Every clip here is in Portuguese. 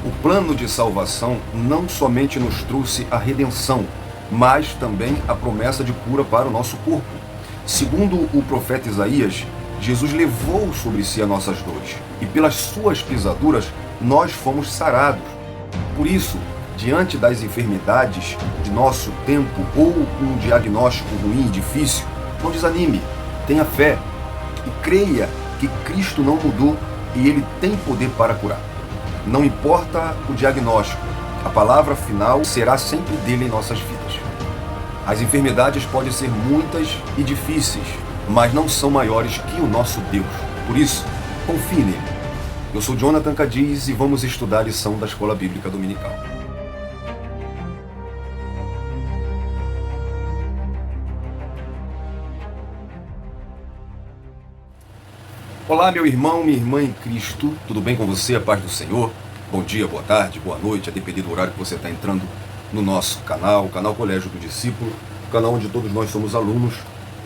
O plano de salvação não somente nos trouxe a redenção, mas também a promessa de cura para o nosso corpo. Segundo o profeta Isaías, Jesus levou sobre si as nossas dores, e pelas suas pisaduras nós fomos sarados. Por isso, diante das enfermidades de nosso tempo ou um diagnóstico ruim e difícil, não desanime, tenha fé e creia que Cristo não mudou e Ele tem poder para curar. Não importa o diagnóstico, a palavra final será sempre dele em nossas vidas. As enfermidades podem ser muitas e difíceis, mas não são maiores que o nosso Deus. Por isso, confie nele. Eu sou Jonathan Cadiz e vamos estudar a lição da Escola Bíblica Dominical. Olá, meu irmão, minha irmã em Cristo, tudo bem com você? A paz do Senhor? Bom dia, boa tarde, boa noite, a depender do horário que você está entrando no nosso canal, o canal Colégio do Discípulo, o canal onde todos nós somos alunos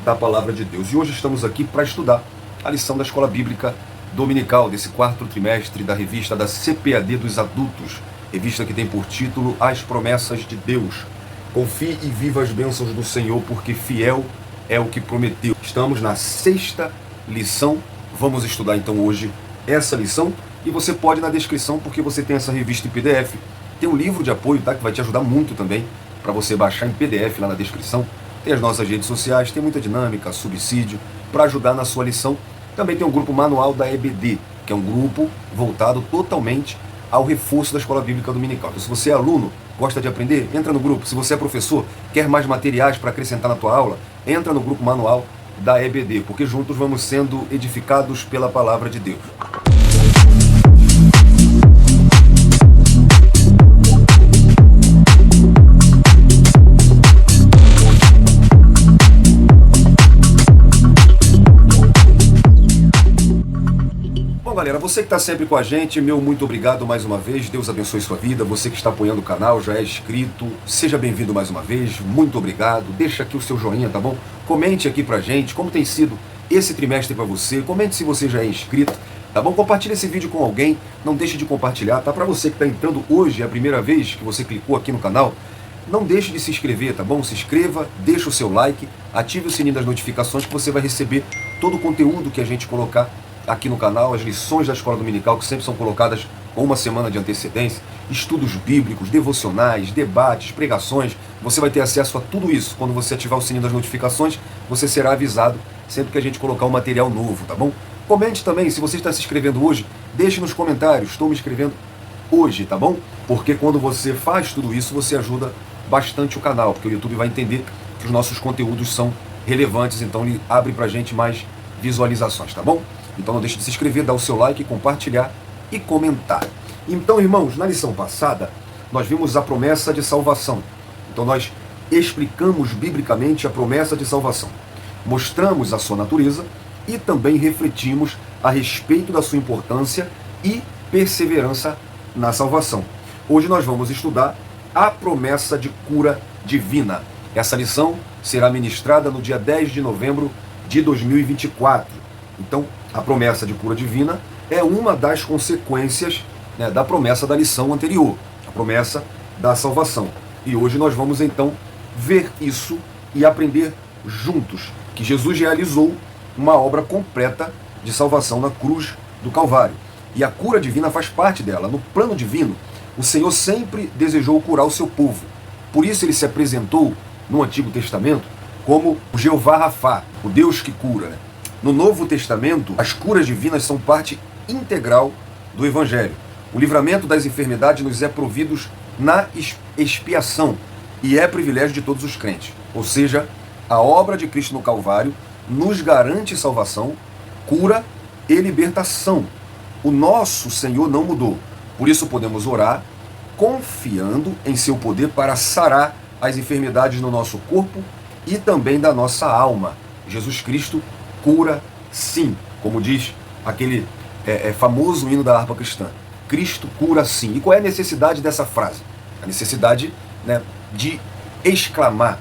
da Palavra de Deus. E hoje estamos aqui para estudar a lição da Escola Bíblica Dominical desse quarto trimestre da revista da CPAD dos Adultos, revista que tem por título As Promessas de Deus. Confie e viva as bênçãos do Senhor, porque fiel é o que prometeu. Estamos na sexta lição. Vamos estudar então hoje essa lição e você pode na descrição, porque você tem essa revista em PDF, tem um livro de apoio, tá, que vai te ajudar muito também para você baixar em PDF lá na descrição. Tem as nossas redes sociais, tem muita dinâmica, subsídio para ajudar na sua lição. Também tem um grupo manual da EBD, que é um grupo voltado totalmente ao reforço da Escola Bíblica Dominical. Então, se você é aluno, gosta de aprender, entra no grupo. Se você é professor, quer mais materiais para acrescentar na tua aula, entra no grupo manual da EBD, porque juntos vamos sendo edificados pela Palavra de Deus. Bom, galera, você que está sempre com a gente, meu muito obrigado mais uma vez, Deus abençoe sua vida. Você que está apoiando o canal, já é inscrito, seja bem-vindo mais uma vez, muito obrigado. Deixa aqui o seu joinha, tá bom? Comente aqui pra gente como tem sido esse trimestre para você, comente se você já é inscrito, tá bom? Compartilhe esse vídeo com alguém, não deixe de compartilhar, tá? Para você que está entrando hoje, é a primeira vez que você clicou aqui no canal, não deixe de se inscrever, tá bom? Se inscreva, deixa o seu like, ative o sininho das notificações que você vai receber todo o conteúdo que a gente colocar aqui no canal, as lições da Escola Dominical que sempre são colocadas com uma semana de antecedência, estudos bíblicos, devocionais, debates, pregações. Você vai ter acesso a tudo isso. Quando você ativar o sininho das notificações, você será avisado sempre que a gente colocar um material novo, tá bom? Comente também, se você está se inscrevendo hoje, deixe nos comentários, estou me inscrevendo hoje, tá bom? Porque quando você faz tudo isso, você ajuda bastante o canal, porque o YouTube vai entender que os nossos conteúdos são relevantes, então ele abre pra gente mais visualizações, tá bom? Então não deixe de se inscrever, dar o seu like, compartilhar e comentar. Então, irmãos, na lição passada, nós vimos a promessa de salvação. Então nós explicamos biblicamente a promessa de salvação. Mostramos a sua natureza e também refletimos a respeito da sua importância e perseverança na salvação. Hoje nós vamos estudar a promessa de cura divina. Essa lição será ministrada no dia 10 de novembro de 2024. Então, a promessa de cura divina é uma das consequências, né, da promessa da lição anterior, a promessa da salvação. E hoje nós vamos então ver isso e aprender juntos que Jesus realizou uma obra completa de salvação na cruz do Calvário. E a cura divina faz parte dela. No plano divino, o Senhor sempre desejou curar o seu povo. Por isso ele se apresentou no Antigo Testamento como o Jeová Rafá, o Deus que cura, né? No Novo Testamento, as curas divinas são parte integral do Evangelho. O livramento das enfermidades nos é provido na expiação e é privilégio de todos os crentes. Ou seja, a obra de Cristo no Calvário nos garante salvação, cura e libertação. O nosso Senhor não mudou. Por isso podemos orar confiando em seu poder para sarar as enfermidades no nosso corpo e também da nossa alma. Jesus Cristo cura sim, como diz aquele famoso hino da harpa cristã. Cristo cura sim. E qual é a necessidade dessa frase? A necessidade, né, de exclamar,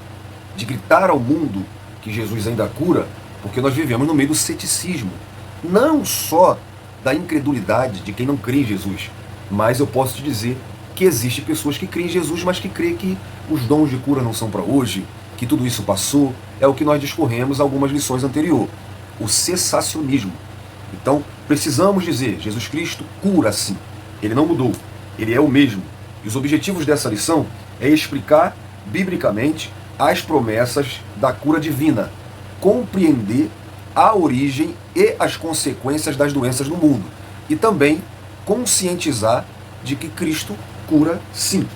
de gritar ao mundo que Jesus ainda cura, porque nós vivemos no meio do ceticismo. Não só da incredulidade de quem não crê em Jesus, Mas eu posso te dizer que existem pessoas que creem em Jesus, mas que creem que os dons de cura não são para hoje, que tudo isso passou. É o que nós discorremos algumas lições anteriores. O cessacionismo. Então, precisamos dizer, Jesus Cristo cura sim. Ele não mudou. Ele é o mesmo. E os objetivos dessa lição é explicar, biblicamente, as promessas da cura divina. Compreender a origem e as consequências das doenças no mundo. E também conscientizar de que Cristo cura sim.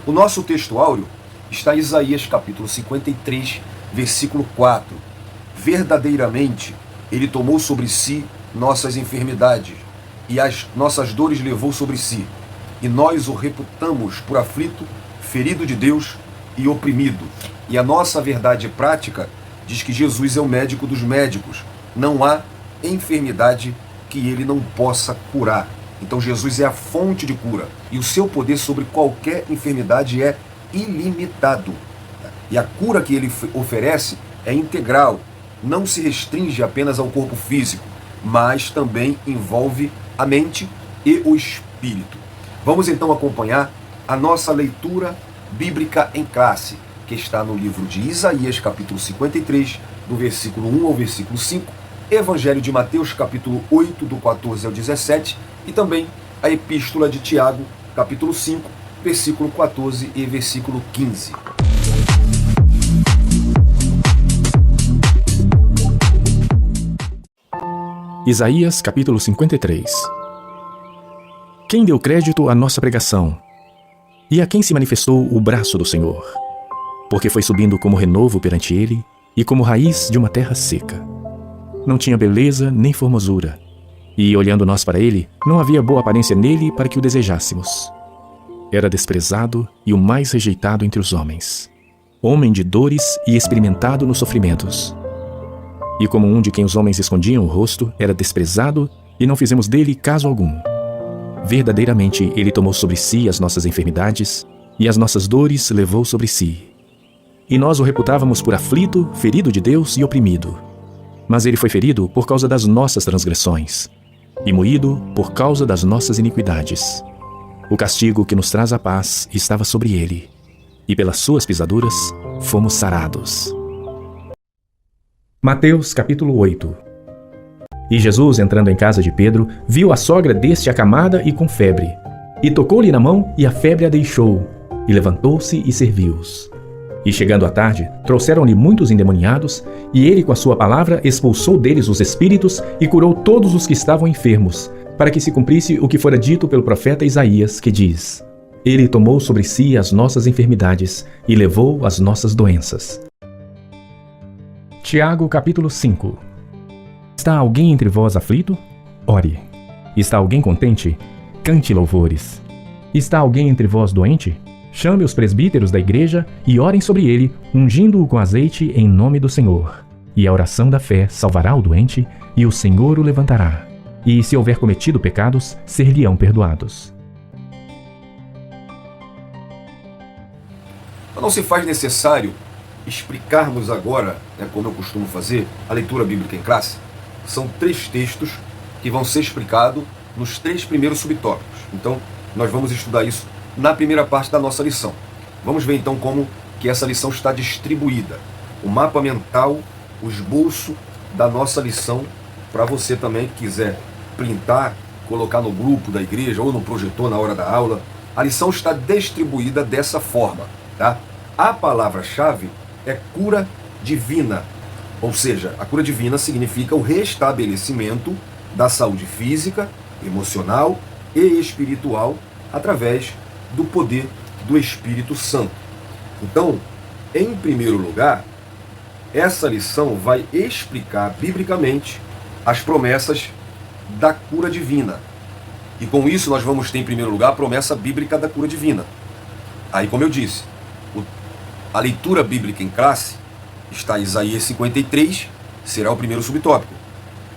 O nosso texto áureo está em Isaías capítulo 53, versículo 4. Verdadeiramente, ele tomou sobre si nossas enfermidades e as nossas dores levou sobre si. E nós o reputamos por aflito, ferido de Deus e oprimido. E a nossa verdade prática diz que Jesus é o médico dos médicos. Não há enfermidade que ele não possa curar. Então Jesus é a fonte de cura. E o seu poder sobre qualquer enfermidade é ilimitado. E a cura que ele oferece é integral. Não se restringe apenas ao corpo físico, mas também envolve a mente e o espírito. Vamos então acompanhar a nossa leitura bíblica em classe, que está no livro de Isaías, capítulo 53, do versículo 1 ao versículo 5, Evangelho de Mateus, capítulo 8, do 14 ao 17, e também a Epístola de Tiago, capítulo 5, versículo 14 e versículo 15. Isaías, capítulo 53. Quem deu crédito à nossa pregação? E a quem se manifestou o braço do Senhor? Porque foi subindo como renovo perante ele e como raiz de uma terra seca. Não tinha beleza nem formosura, e olhando nós para ele, não havia boa aparência nele para que o desejássemos. Era desprezado e o mais rejeitado entre os homens, homem de dores e experimentado nos sofrimentos. E como um de quem os homens escondiam o rosto, era desprezado e não fizemos dele caso algum. Verdadeiramente ele tomou sobre si as nossas enfermidades e as nossas dores levou sobre si. E nós o reputávamos por aflito, ferido de Deus e oprimido. Mas ele foi ferido por causa das nossas transgressões e moído por causa das nossas iniquidades. O castigo que nos traz a paz estava sobre ele, e pelas suas pisaduras fomos sarados. Mateus capítulo 8. E Jesus, entrando em casa de Pedro, viu a sogra deste acamada e com febre. E tocou-lhe na mão, e a febre a deixou. E levantou-se e serviu-os. E chegando à tarde, trouxeram-lhe muitos endemoniados, e ele com a sua palavra expulsou deles os espíritos e curou todos os que estavam enfermos, para que se cumprisse o que fora dito pelo profeta Isaías, que diz: Ele tomou sobre si as nossas enfermidades e levou as nossas doenças. Tiago capítulo 5. Está alguém entre vós aflito? Ore. Está alguém contente? Cante louvores. Está alguém entre vós doente? Chame os presbíteros da igreja e orem sobre ele, ungindo-o com azeite em nome do Senhor. E a oração da fé salvará o doente, e o Senhor o levantará. E se houver cometido pecados, ser-lhe-ão perdoados. Não se faz necessário explicarmos agora, como eu costumo fazer, a leitura bíblica em classe. São 3 textos que vão ser explicados nos 3 primeiros subtópicos. Então, nós vamos estudar isso na primeira parte da nossa lição. Vamos ver então como que essa lição está distribuída. O mapa mental, o esboço da nossa lição, para você também que quiser printar, colocar no grupo da igreja ou no projetor na hora da aula. A lição está distribuída dessa forma, tá? A palavra-chave é cura divina, ou seja, a cura divina significa o restabelecimento da saúde física, emocional e espiritual através do poder do Espírito Santo. Então, em primeiro lugar, essa lição vai explicar biblicamente as promessas da cura divina. E com isso nós vamos ter em primeiro lugar a promessa bíblica da cura divina. Aí, como eu disse, a leitura bíblica em classe está em Isaías 53, será o primeiro subtópico.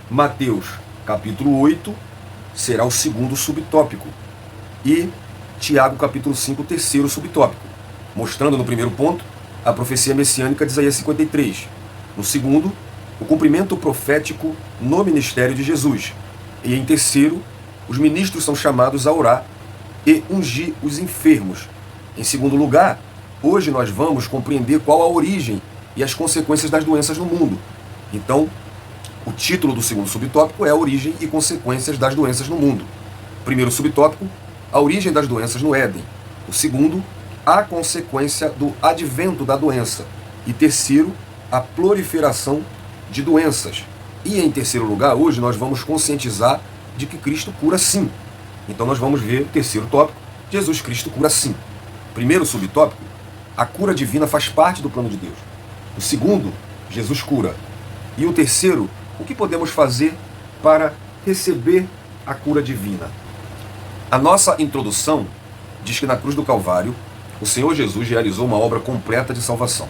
Mateus capítulo 8 será o segundo subtópico. E Tiago capítulo 5, o terceiro subtópico, mostrando no primeiro ponto a profecia messiânica de Isaías 53. No segundo, o cumprimento profético no ministério de Jesus. E em terceiro, os ministros são chamados a orar e ungir os enfermos. Em segundo lugar, hoje nós vamos compreender qual a origem e as consequências das doenças no mundo. Então, o título do segundo subtópico é a origem e consequências das doenças no mundo. Primeiro subtópico, a origem das doenças no Éden. O segundo, a consequência do advento da doença. E terceiro, a proliferação de doenças. E em terceiro lugar, hoje nós vamos conscientizar de que Cristo cura sim. Então nós vamos ver o terceiro tópico, Jesus Cristo cura sim. Primeiro subtópico, a cura divina faz parte do plano de Deus. O segundo, Jesus cura. E o terceiro, o que podemos fazer para receber a cura divina? A nossa introdução diz que na cruz do Calvário, o Senhor Jesus realizou uma obra completa de salvação.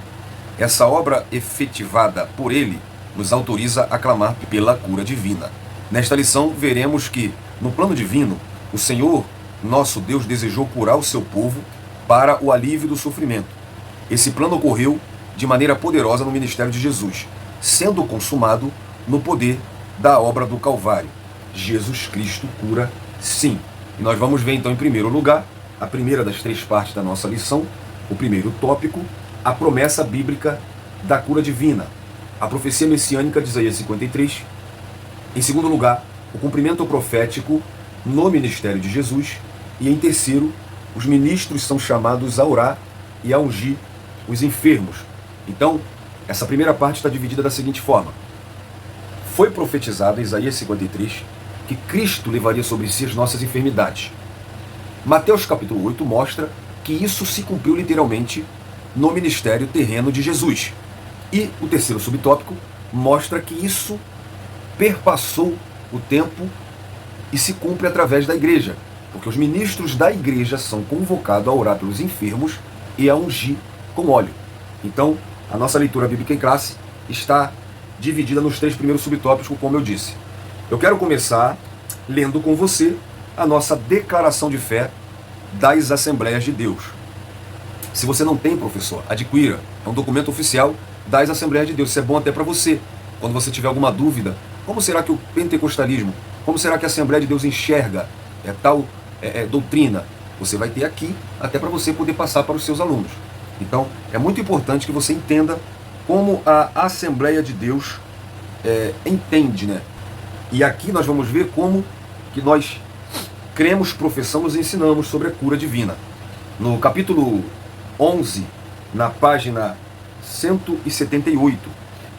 Essa obra efetivada por Ele nos autoriza a clamar pela cura divina. Nesta lição, veremos que, no plano divino, o Senhor, nosso Deus, desejou curar o seu povo para o alívio do sofrimento. Esse plano ocorreu de maneira poderosa no ministério de Jesus, sendo consumado no poder da obra do Calvário. Jesus Cristo cura sim. E nós vamos ver então, em primeiro lugar, a primeira das três partes da nossa lição, o primeiro tópico, a promessa bíblica da cura divina, a profecia messiânica de Isaías 53. Em segundo lugar, o cumprimento profético no ministério de Jesus. E em terceiro, os ministros são chamados a orar e a ungir os enfermos. Então, essa primeira parte está dividida da seguinte forma. Foi profetizado em Isaías 53 que Cristo levaria sobre si as nossas enfermidades. Mateus capítulo 8 mostra que isso se cumpriu literalmente no ministério terreno de Jesus. E o terceiro subtópico mostra que isso perpassou o tempo e se cumpre através da igreja, porque os ministros da igreja são convocados a orar pelos enfermos e a ungir com óleo. Então, a nossa leitura bíblica em classe está dividida nos três primeiros subtópicos, como eu disse. Eu quero começar lendo com você a nossa declaração de fé das Assembleias de Deus. Se você não tem, professor, adquira. É um documento oficial das Assembleias de Deus. Isso é bom até para você. Quando você tiver alguma dúvida, como será que o pentecostalismo, como será que a Assembleia de Deus enxerga tal doutrina? Você vai ter aqui, até para você poder passar para os seus alunos. Então, é muito importante que você entenda como a Assembleia de Deus entende, né? E aqui nós vamos ver como que nós cremos, professamos e ensinamos sobre a cura divina. No capítulo 11, na página 178,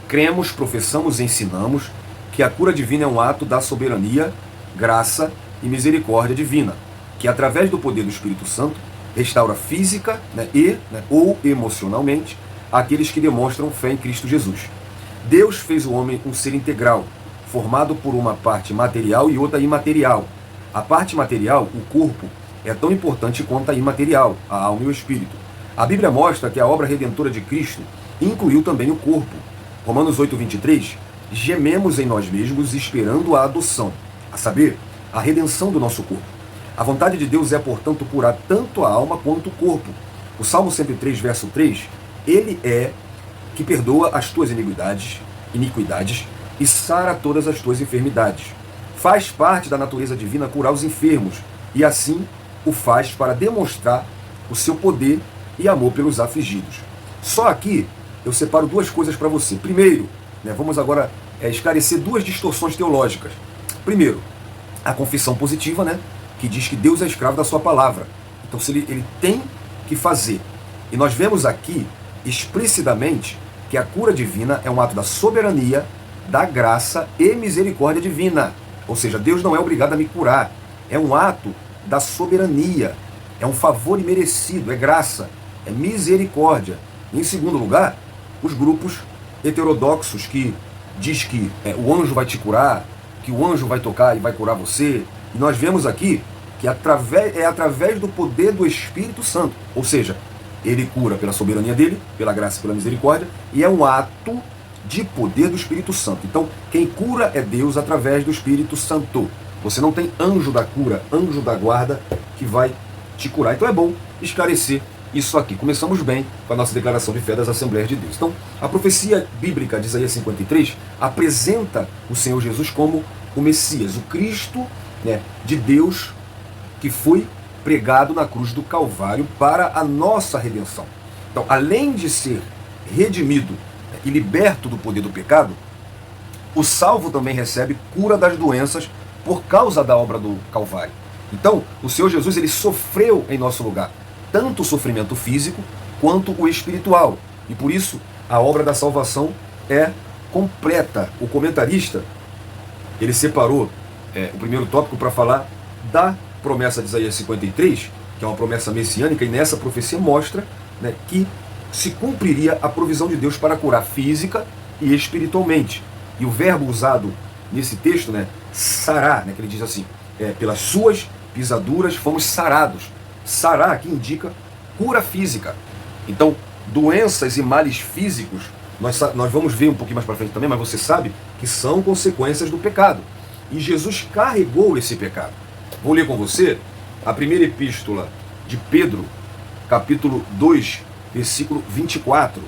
cremos, professamos e ensinamos que a cura divina é um ato da soberania, graça e misericórdia divina, que através do poder do Espírito Santo restaura física ou emocionalmente aqueles que demonstram fé em Cristo Jesus. Deus fez o homem um ser integral, formado por uma parte material e outra imaterial. A parte material, o corpo, é tão importante quanto a imaterial, a alma e o espírito. A Bíblia mostra que a obra redentora de Cristo incluiu também o corpo. Romanos 8:23, gememos em nós mesmos esperando a adoção, a saber, a redenção do nosso corpo. A vontade de Deus é, portanto, curar tanto a alma quanto o corpo. O Salmo 103, verso 3, ele é que perdoa as tuas iniquidades e sara todas as tuas enfermidades. Faz parte da natureza divina curar os enfermos, e assim o faz para demonstrar o seu poder e amor pelos afligidos. Só aqui eu separo duas coisas para você. Primeiro, vamos agora esclarecer duas distorções teológicas. Primeiro, a confissão positiva, que diz que Deus é escravo da sua palavra. Então, se ele tem que fazer. E nós vemos aqui, explicitamente, que a cura divina é um ato da soberania, da graça e misericórdia divina. Ou seja, Deus não é obrigado a me curar. É um ato da soberania. É um favor imerecido, é graça, é misericórdia. Em segundo lugar, os grupos heterodoxos que diz que o anjo vai te curar, que o anjo vai tocar e vai curar você. E nós vemos aqui que é através do poder do Espírito Santo. Ou seja, ele cura pela soberania dele, pela graça e pela misericórdia, e é um ato de poder do Espírito Santo. Então, quem cura é Deus através do Espírito Santo. Você não tem anjo da cura, anjo da guarda que vai te curar. Então é bom esclarecer isso aqui. Começamos bem com a nossa declaração de fé das Assembleias de Deus. Então, a profecia bíblica de Isaías 53 apresenta o Senhor Jesus como o Messias, o Cristo de Deus que foi pregado na cruz do Calvário para a nossa redenção. Então, além de ser redimido e liberto do poder do pecado, o salvo também recebe cura das doenças por causa da obra do Calvário. Então, o Senhor Jesus, ele sofreu em nosso lugar, tanto o sofrimento físico quanto o espiritual. E por isso, a obra da salvação é completa. O comentarista, ele separou o primeiro tópico para falar da promessa de Isaías 53, que é uma promessa messiânica, e nessa profecia mostra, né, que se cumpriria a provisão de Deus para curar física e espiritualmente. E o verbo usado nesse texto, né, sarar, né, que ele diz assim, pelas suas pisaduras fomos sarados. Sarar aqui indica cura física. Então, doenças e males físicos, nós vamos ver um pouquinho mais para frente também, mas você sabe que são consequências do pecado. E Jesus carregou esse pecado. Vou ler com você a primeira epístola de Pedro, capítulo 2, versículo 24.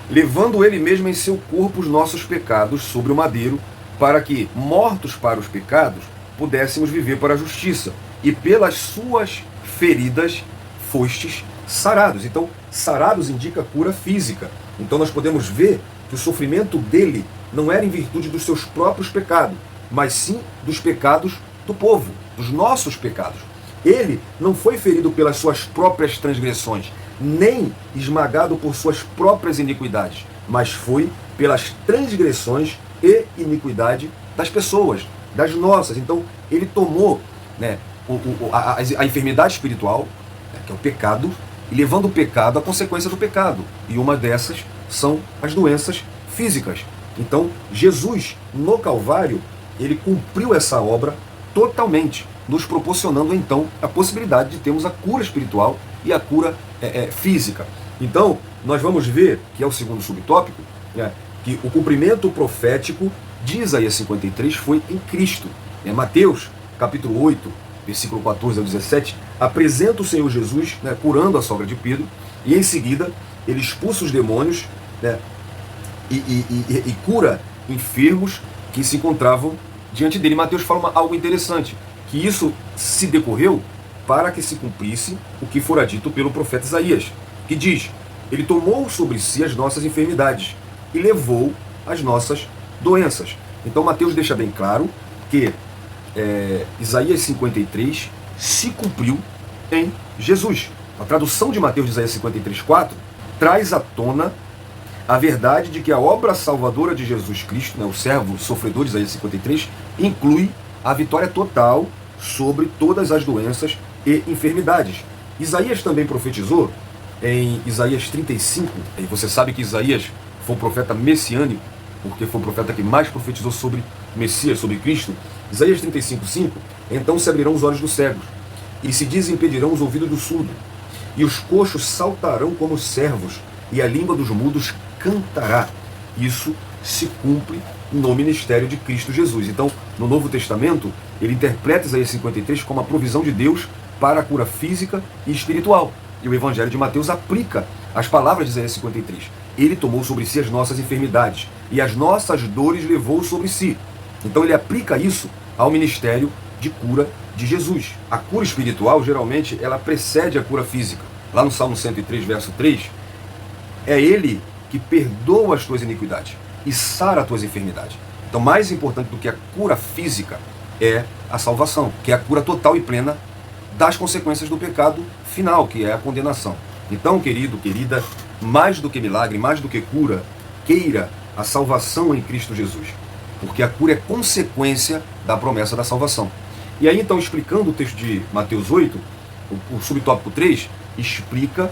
Levando ele mesmo em seu corpo os nossos pecados sobre o madeiro, para que, mortos para os pecados, pudéssemos viver para a justiça. E pelas suas feridas fostes sarados. Então, sarados indica cura física. Então nós podemos ver que o sofrimento dele não era em virtude dos seus próprios pecados, mas sim dos pecados do povo, dos nossos pecados. Ele não foi ferido pelas suas próprias transgressões, nem esmagado por suas próprias iniquidades, mas foi pelas transgressões e iniquidade das pessoas, das nossas. Então, ele tomou, né, a enfermidade espiritual, né, que é o pecado, e levando o pecado à consequência do pecado. E uma dessas são as doenças físicas. Então, Jesus, no Calvário, ele cumpriu essa obra totalmente, nos proporcionando então a possibilidade de termos a cura espiritual e a cura física. Então, nós vamos ver, que é o segundo subtópico, né, que o cumprimento profético de Isaías 53 foi em Cristo. Mateus, capítulo 8, versículo 14 ao 17, apresenta o Senhor Jesus, né, curando a sogra de Pedro, e em seguida ele expulsa os demônios, né, e cura enfermos que se encontravam diante dele. Mateus fala algo interessante, que isso se decorreu para que se cumprisse o que fora dito pelo profeta Isaías, que diz: ele tomou sobre si as nossas enfermidades e levou as nossas doenças. Então Mateus deixa bem claro que Isaías 53 se cumpriu em Jesus. A tradução de Mateus de Isaías 53:4 traz à tona a verdade de que a obra salvadora de Jesus Cristo, né, o servo sofredor de Isaías 53, inclui a vitória total sobre todas as doenças e enfermidades. Isaías também profetizou em Isaías 35, e você sabe que Isaías foi um profeta messiânico, porque foi o profeta que mais profetizou sobre o Messias, sobre Cristo. Isaías 35:5, então se abrirão os olhos dos cegos, e se desimpedirão os ouvidos do surdo, e os coxos saltarão como servos, e a língua dos mudos cantará. Isso se cumpre no ministério de Cristo Jesus. Então, no Novo Testamento, ele interpreta Isaías 53 como a provisão de Deus para a cura física e espiritual. E o Evangelho de Mateus aplica as palavras de Isaías 53. Ele tomou sobre si as nossas enfermidades, e as nossas dores levou sobre si. Então ele aplica isso ao ministério de cura de Jesus. A cura espiritual, geralmente, ela precede a cura física. Lá no Salmo 103, verso 3, é ele que perdoa as tuas iniquidades e sara as tuas enfermidades. Então, mais importante do que a cura física é a salvação, que é a cura total e plena das consequências do pecado final, que é a condenação. Então, querido, querida, mais do que milagre, mais do que cura, queira a salvação em Cristo Jesus, porque a cura é consequência da promessa da salvação. E aí, então, explicando o texto de Mateus 8, o subtópico 3 explica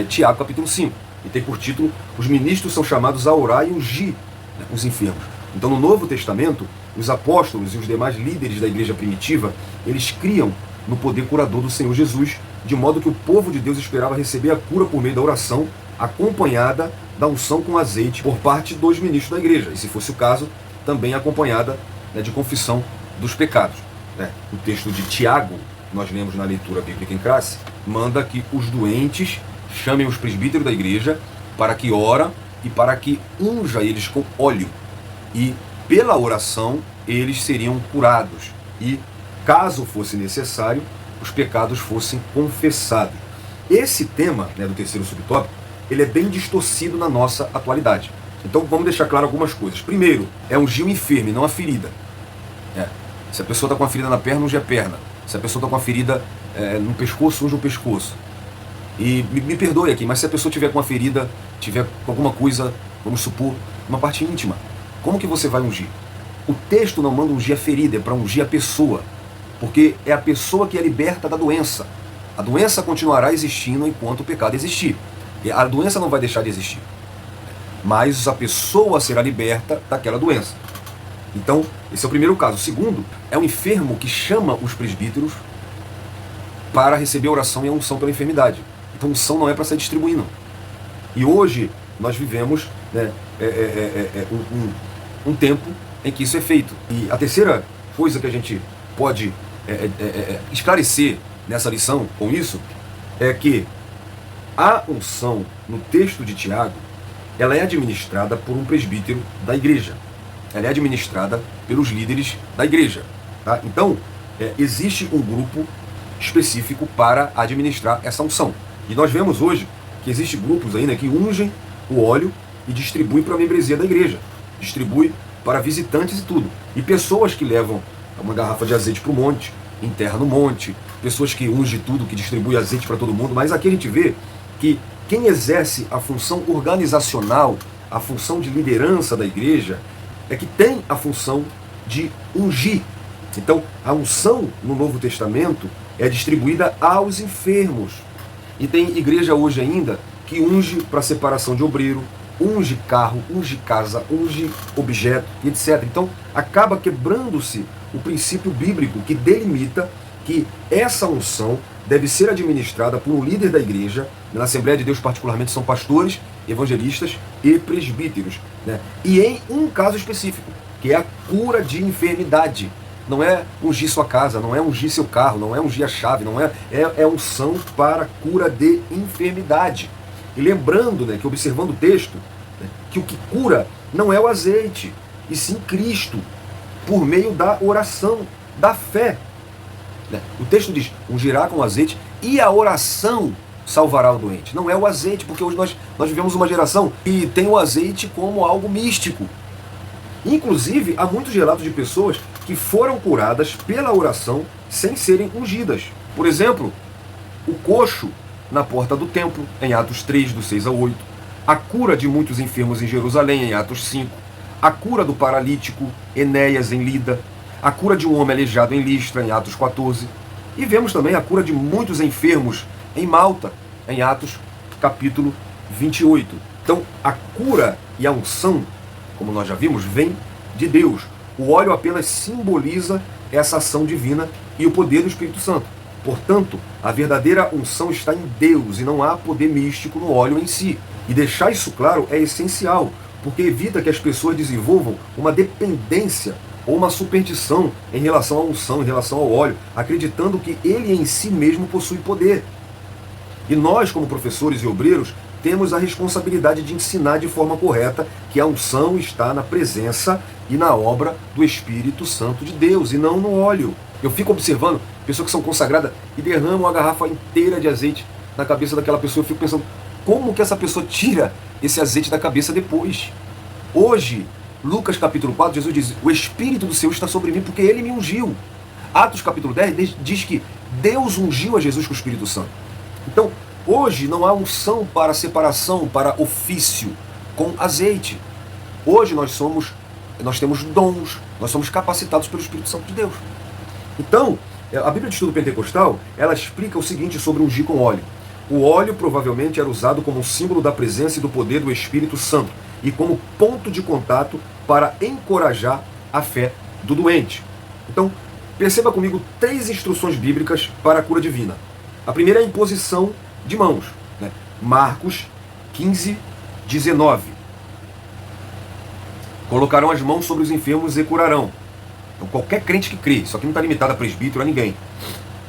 Tiago capítulo 5, e tem por título: os ministros são chamados a orar e ungir, né, os enfermos. Então, no Novo Testamento, os apóstolos e os demais líderes da igreja primitiva, eles criam no poder curador do Senhor Jesus, de modo que o povo de Deus esperava receber a cura por meio da oração, acompanhada da unção com azeite por parte dos ministros da igreja, e se fosse o caso, também acompanhada, né, de confissão dos pecados. Né? O texto de Tiago, nós lemos na leitura bíblica em classe, manda que os doentes chamem os presbíteros da igreja para que ora e para que unja eles com óleo, e pela oração eles seriam curados, e caso fosse necessário, os pecados fossem confessados. Esse tema, né, do terceiro subtópico, ele é bem distorcido na nossa atualidade. Então vamos deixar claro algumas coisas. Primeiro, é ungir o enfermo e não a ferida. Se a pessoa está com a ferida na perna, unge a perna. Se a pessoa está com a ferida no pescoço, unge o pescoço. E me perdoe aqui, mas se a pessoa tiver com uma ferida, tiver com alguma coisa, vamos supor, uma parte íntima, como que você vai ungir? O texto não manda ungir a ferida, é para ungir a pessoa. Porque é a pessoa que é liberta da doença. A doença continuará existindo enquanto o pecado existir. E a doença não vai deixar de existir. Mas a pessoa será liberta daquela doença. Então, esse é o primeiro caso. O segundo, é o enfermo que chama os presbíteros para receber a oração e a unção pela enfermidade. Então, a unção não é para sair distribuindo. E hoje, nós vivemos, né, um tempo em que isso é feito. E a terceira coisa que a gente pode esclarecer nessa lição com isso é que a unção no texto de Tiago, ela é administrada por um presbítero da igreja. Ela é administrada pelos líderes da igreja. Tá? Então, existe um grupo específico para administrar essa unção. E nós vemos hoje que existem grupos aí, né, que ungem o óleo e distribuem para a membresia da igreja. Distribui para visitantes e tudo. E pessoas que levam uma garrafa de azeite para o monte, enterra no monte, pessoas que ungem tudo, que distribui azeite para todo mundo. Mas aqui a gente vê que quem exerce a função organizacional, a função de liderança da igreja, é que tem a função de ungir. Então, a unção no Novo Testamento é distribuída aos enfermos. E tem igreja hoje ainda que unge para separação de obreiro, unge carro, unge casa, unge objeto, etc. Então, acaba quebrando-se o princípio bíblico que delimita que essa unção deve ser administrada por um líder da igreja. Na Assembleia de Deus, particularmente, são pastores, evangelistas e presbíteros, né? E em um caso específico, que é a cura de enfermidade. Não é ungir sua casa, não é ungir seu carro, não é ungir a chave, não é unção para cura de enfermidade. E lembrando, né, que observando o texto, né, que o que cura não é o azeite, e sim Cristo, por meio da oração, da fé. O texto diz, ungirá com azeite e a oração salvará o doente. Não é o azeite, porque hoje nós vivemos uma geração que tem o azeite como algo místico. Inclusive, há muitos relatos de pessoas que foram curadas pela oração sem serem ungidas. Por exemplo, o coxo na porta do templo, em Atos 3, do 6 ao 8. A cura de muitos enfermos em Jerusalém, em Atos 5. A cura do paralítico Enéas, em Lida. A cura de um homem aleijado em Listra, em Atos 14. E vemos também a cura de muitos enfermos em Malta, em Atos capítulo 28. Então, a cura e a unção, como nós já vimos, vem de Deus. O óleo apenas simboliza essa ação divina e o poder do Espírito Santo. Portanto, a verdadeira unção está em Deus e não há poder místico no óleo em si. E deixar isso claro é essencial, porque evita que as pessoas desenvolvam uma dependência ou uma superstição em relação à unção, em relação ao óleo, acreditando que ele em si mesmo possui poder. E nós, como professores e obreiros, temos a responsabilidade de ensinar de forma correta que a unção está na presença e na obra do Espírito Santo de Deus, e não no óleo. Eu fico observando pessoas que são consagradas e derramam uma garrafa inteira de azeite na cabeça daquela pessoa. Eu fico pensando, como que essa pessoa tira esse azeite da cabeça depois? Hoje, Lucas capítulo 4, Jesus diz, o Espírito do Senhor está sobre mim porque Ele me ungiu. Atos capítulo 10 diz que Deus ungiu a Jesus com o Espírito Santo. Então, hoje não há unção para separação, para ofício com azeite. Hoje nós temos dons, nós somos capacitados pelo Espírito Santo de Deus. Então, a Bíblia de Estudo Pentecostal, ela explica o seguinte sobre ungir com óleo. O óleo provavelmente era usado como um símbolo da presença e do poder do Espírito Santo e como ponto de contato para encorajar a fé do doente. Então, perceba comigo 3 instruções bíblicas para a cura divina. A primeira é a imposição de mãos, né? Marcos 15, 19. Colocarão as mãos sobre os enfermos e curarão. Então, qualquer crente que crê, isso aqui não está limitado a presbítero, a ninguém.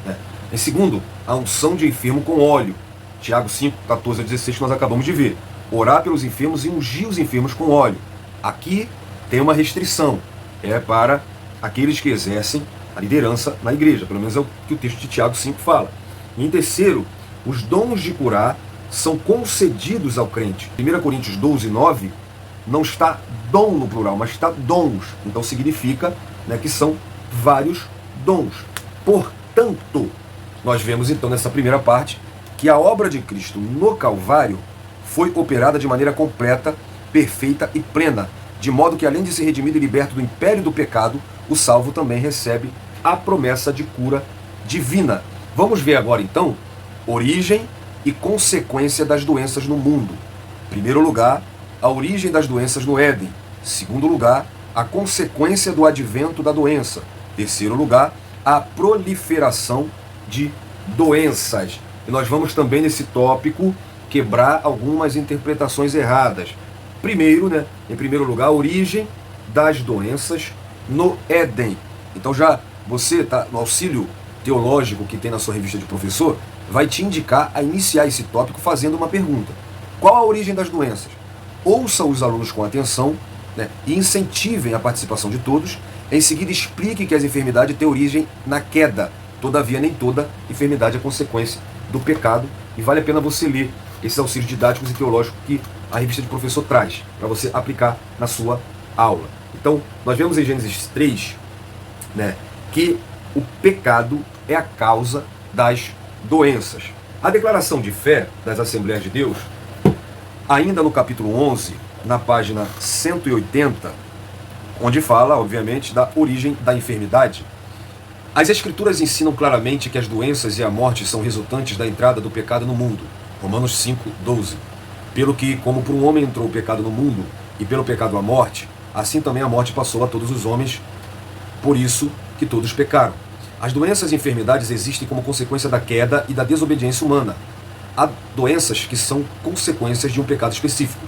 Né? Em segundo, a unção de enfermo com óleo. Tiago 5, 14 a 16, que nós acabamos de ver. Orar pelos enfermos e ungir os enfermos com óleo. Aqui tem uma restrição. É para aqueles que exercem a liderança na igreja, pelo menos é o que o texto de Tiago 5 fala. E em terceiro, os dons de curar são concedidos ao crente. 1 Coríntios 12, 9, não está dom no plural, mas está dons. Então significa, né, que são vários dons. Portanto, nós vemos então nessa primeira parte que a obra de Cristo no Calvário foi operada de maneira completa, perfeita e plena, de modo que além de ser redimido e liberto do império do pecado, o salvo também recebe a promessa de cura divina. Vamos ver agora então origem e consequência das doenças no mundo. Em primeiro lugar, a origem das doenças no Éden. Em segundo lugar, a consequência do advento da doença. Em terceiro lugar, a proliferação de doenças. E nós vamos também nesse tópico quebrar algumas interpretações erradas. Primeiro, né, em primeiro lugar, a origem das doenças no Éden. Então já você tá no auxílio teológico que tem na sua revista de professor, vai te indicar a iniciar esse tópico fazendo uma pergunta. Qual a origem das doenças? Ouça os alunos com atenção, né, e incentivem a participação de todos. Em seguida, explique que as enfermidades têm origem na queda. Todavia, nem toda enfermidade é consequência do pecado. E vale a pena você ler esses auxílios didáticos e teológicos que a revista de professor traz, para você aplicar na sua aula. Então, nós vemos em Gênesis 3, né, que o pecado é a causa das doenças. A declaração de fé das Assembleias de Deus, ainda no capítulo 11, na página 180, onde fala, obviamente, da origem da enfermidade. As Escrituras ensinam claramente que as doenças e a morte são resultantes da entrada do pecado no mundo. Romanos 5, 12. Pelo que, como por um homem entrou o pecado no mundo, e pelo pecado a morte, assim também a morte passou a todos os homens, por isso que todos pecaram. As doenças e enfermidades existem como consequência da queda e da desobediência humana. Há doenças que são consequências de um pecado específico.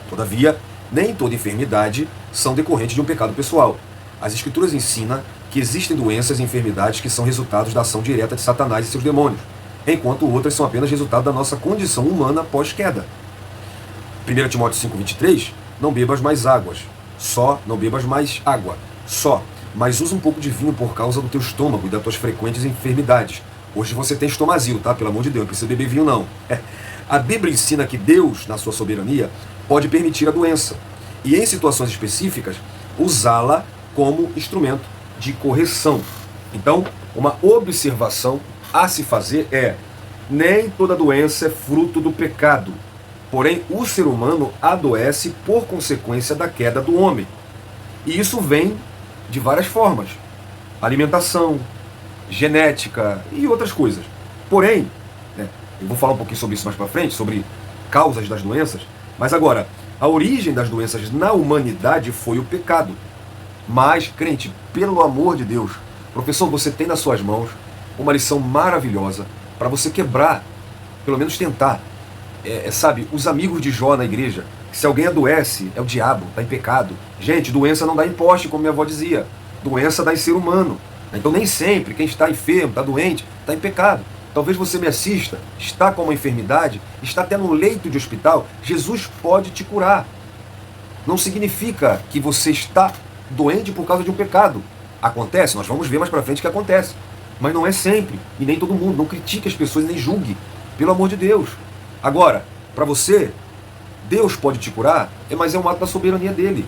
Todavia, nem toda enfermidade são decorrentes de um pecado pessoal. As Escrituras ensinam que existem doenças e enfermidades que são resultados da ação direta de Satanás e seus demônios, enquanto outras são apenas resultado da nossa condição humana pós-queda. 1 Timóteo 5,23, não bebas mais águas, não bebas mais água, mas usa um pouco de vinho por causa do teu estômago e das tuas frequentes enfermidades. Hoje você tem estomazil, tá? Pelo amor de Deus, não precisa beber vinho não. A Bíblia ensina que Deus, na sua soberania, pode permitir a doença e, em situações específicas, usá-la como instrumento de correção. Então, uma observação a se fazer é: nem toda doença é fruto do pecado, porém o ser humano adoece por consequência da queda do homem. E isso vem de várias formas: alimentação, genética e outras coisas. Porém, né, eu vou falar um pouquinho sobre isso mais para frente, sobre causas das doenças, mas agora, a origem das doenças na humanidade foi o pecado. Mas, crente, pelo amor de Deus, professor, você tem nas suas mãos uma lição maravilhosa para você quebrar, pelo menos tentar. Sabe, os amigos de Jó na igreja, que se alguém adoece, é o diabo, está em pecado. Gente, doença não dá em poste, como minha avó dizia. Doença dá em ser humano. Então nem sempre quem está enfermo, está doente, está em pecado. Talvez você me assista, está com uma enfermidade, está até no leito de hospital, Jesus pode te curar. Não significa que você está doente por causa de um pecado. Acontece, nós vamos ver mais pra frente que acontece. Mas não é sempre, e nem todo mundo. Não critique as pessoas, nem julgue. Pelo amor de Deus. Agora, para você, Deus pode te curar, mas é um ato da soberania dele.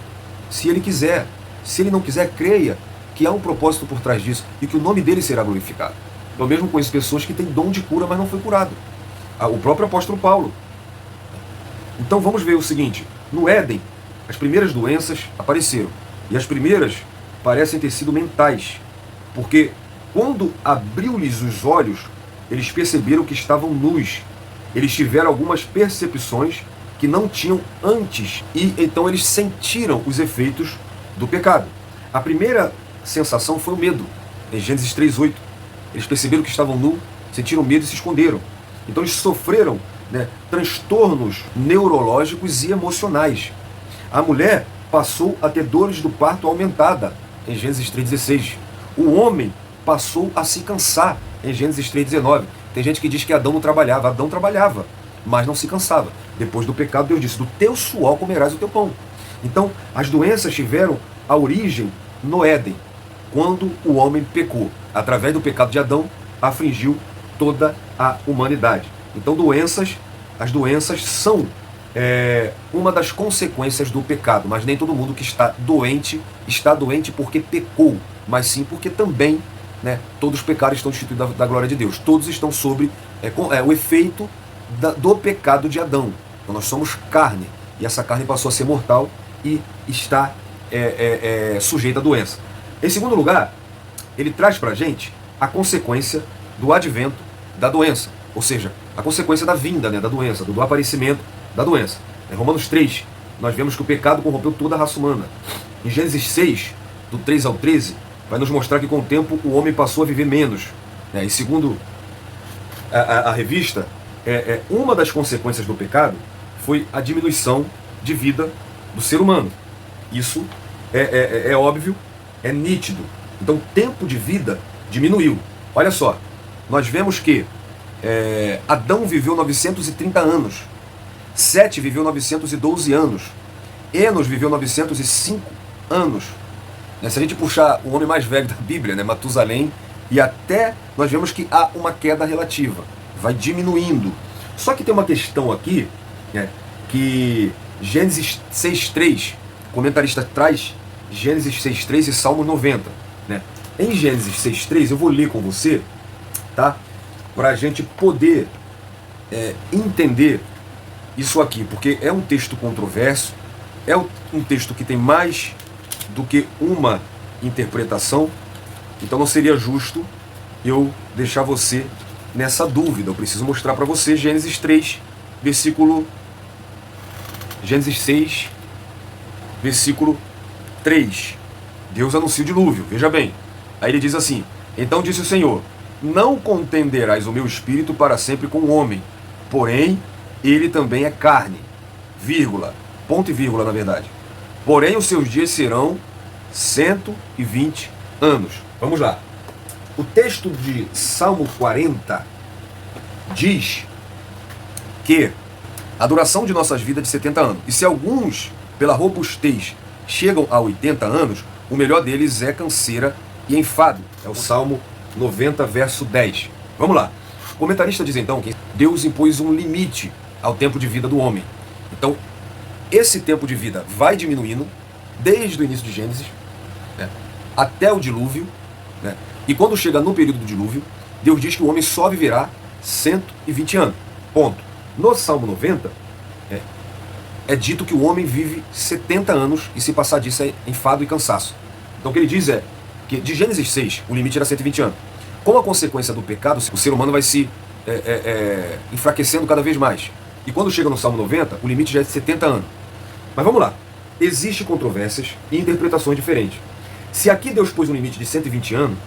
Se ele quiser. Se ele não quiser, creia que há um propósito por trás disso e que o nome dele será glorificado. Eu mesmo conheço pessoas que têm dom de cura, mas não foi curado. O próprio apóstolo Paulo. Então vamos ver o seguinte: no Éden, as primeiras doenças apareceram. E as primeiras parecem ter sido mentais, porque quando abriu-lhes os olhos, eles perceberam que estavam nus. Eles tiveram algumas percepções que não tinham antes, e então eles sentiram os efeitos do pecado. A primeira sensação foi o medo, em Gênesis 3:8. Eles perceberam que estavam nus, sentiram medo e se esconderam. Então eles sofreram, né, transtornos neurológicos e emocionais. A mulher passou a ter dores do parto aumentada, em Gênesis 3,16. O homem passou a se cansar, em Gênesis 3,19. Tem gente que diz que Adão não trabalhava. Adão trabalhava, mas não se cansava. Depois do pecado, Deus disse: do teu suor comerás o teu pão. Então, as doenças tiveram a origem no Éden. quando o homem pecou. Através do pecado de Adão, afligiu toda a humanidade. Então as doenças são uma das consequências do pecado, mas nem todo mundo que está doente porque pecou, mas sim porque também, né, todos os pecados estão destituídos da glória de Deus. Todos estão sobre o efeito do pecado de Adão. Então nós somos carne, e essa carne passou a ser mortal e está sujeita à doença. Em segundo lugar, ele traz para a gente a consequência do advento da doença, ou seja, a consequência da vinda, né, da doença, do aparecimento da doença. Em Romanos 3, nós vemos que o pecado corrompeu toda a raça humana. Em Gênesis 6, do 3 ao 13, vai nos mostrar que com o tempo o homem passou a viver menos. E segundo a revista, uma das consequências do pecado foi a diminuição de vida do ser humano. Isso é óbvio, é nítido. Então o tempo de vida diminuiu. Olha só, nós vemos que Adão viveu 930 anos, Sete viveu 912 anos, Enos viveu 905 anos. Se a gente puxar o homem mais velho da Bíblia, né, Matusalém, e até nós vemos que há uma queda relativa, vai diminuindo. Só que tem uma questão aqui, né, que Gênesis 6.3, o comentarista traz Gênesis 6.3 e Salmos 90. Né? Em Gênesis 6.3, eu vou ler com você, tá? Para a gente poder entender isso aqui, porque é um texto controverso, é um texto que tem mais do que uma interpretação, então não seria justo eu deixar você nessa dúvida. Eu preciso mostrar para você Gênesis 6, versículo 3. Deus anuncia o dilúvio, veja bem. Aí ele diz assim: então disse o Senhor, não contenderás o meu espírito para sempre com o homem, porém ele também é carne, vírgula, ponto e vírgula na verdade. Porém os seus dias serão 120 anos. Vamos lá. O texto de Salmo 40 diz que a duração de nossas vidas é de 70 anos. E se alguns, pela robustez, chegam a 80 anos, o melhor deles é canseira e enfado. É o Salmo 90, verso 10. Vamos lá. O comentarista diz então que Deus impôs um limite ao tempo de vida do homem. Então, esse tempo de vida vai diminuindo desde o início de Gênesis, né, até o dilúvio, né, e quando chega no período do dilúvio, Deus diz que o homem só viverá 120 anos. Ponto. No Salmo 90, é dito que o homem vive 70 anos e se passar disso é enfado e cansaço. Então o que ele diz é que de Gênesis 6, o limite era 120 anos. Como a consequência do pecado, o ser humano vai se enfraquecendo cada vez mais. E quando chega no Salmo 90, o limite já é de 70 anos. Mas vamos lá. Existem controvérsias e interpretações diferentes. Se aqui Deus pôs um limite de 120 anos,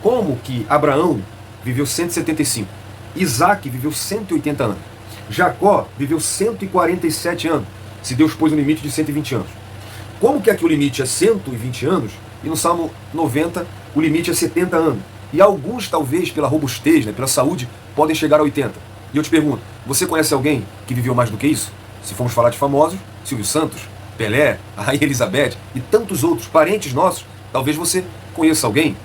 como que Abraão viveu 175? Isaac viveu 180 anos. Jacó viveu 147 anos, se Deus pôs um limite de 120 anos. Como que aqui o limite é 120 anos e no Salmo 90 o limite é 70 anos? E alguns, talvez, pela robustez, né, pela saúde, podem chegar a 80. E eu te pergunto, você conhece alguém que viveu mais do que isso? Se formos falar de famosos, Silvio Santos, Pelé, a Rainha Elizabeth e tantos outros parentes nossos, talvez você conheça alguém.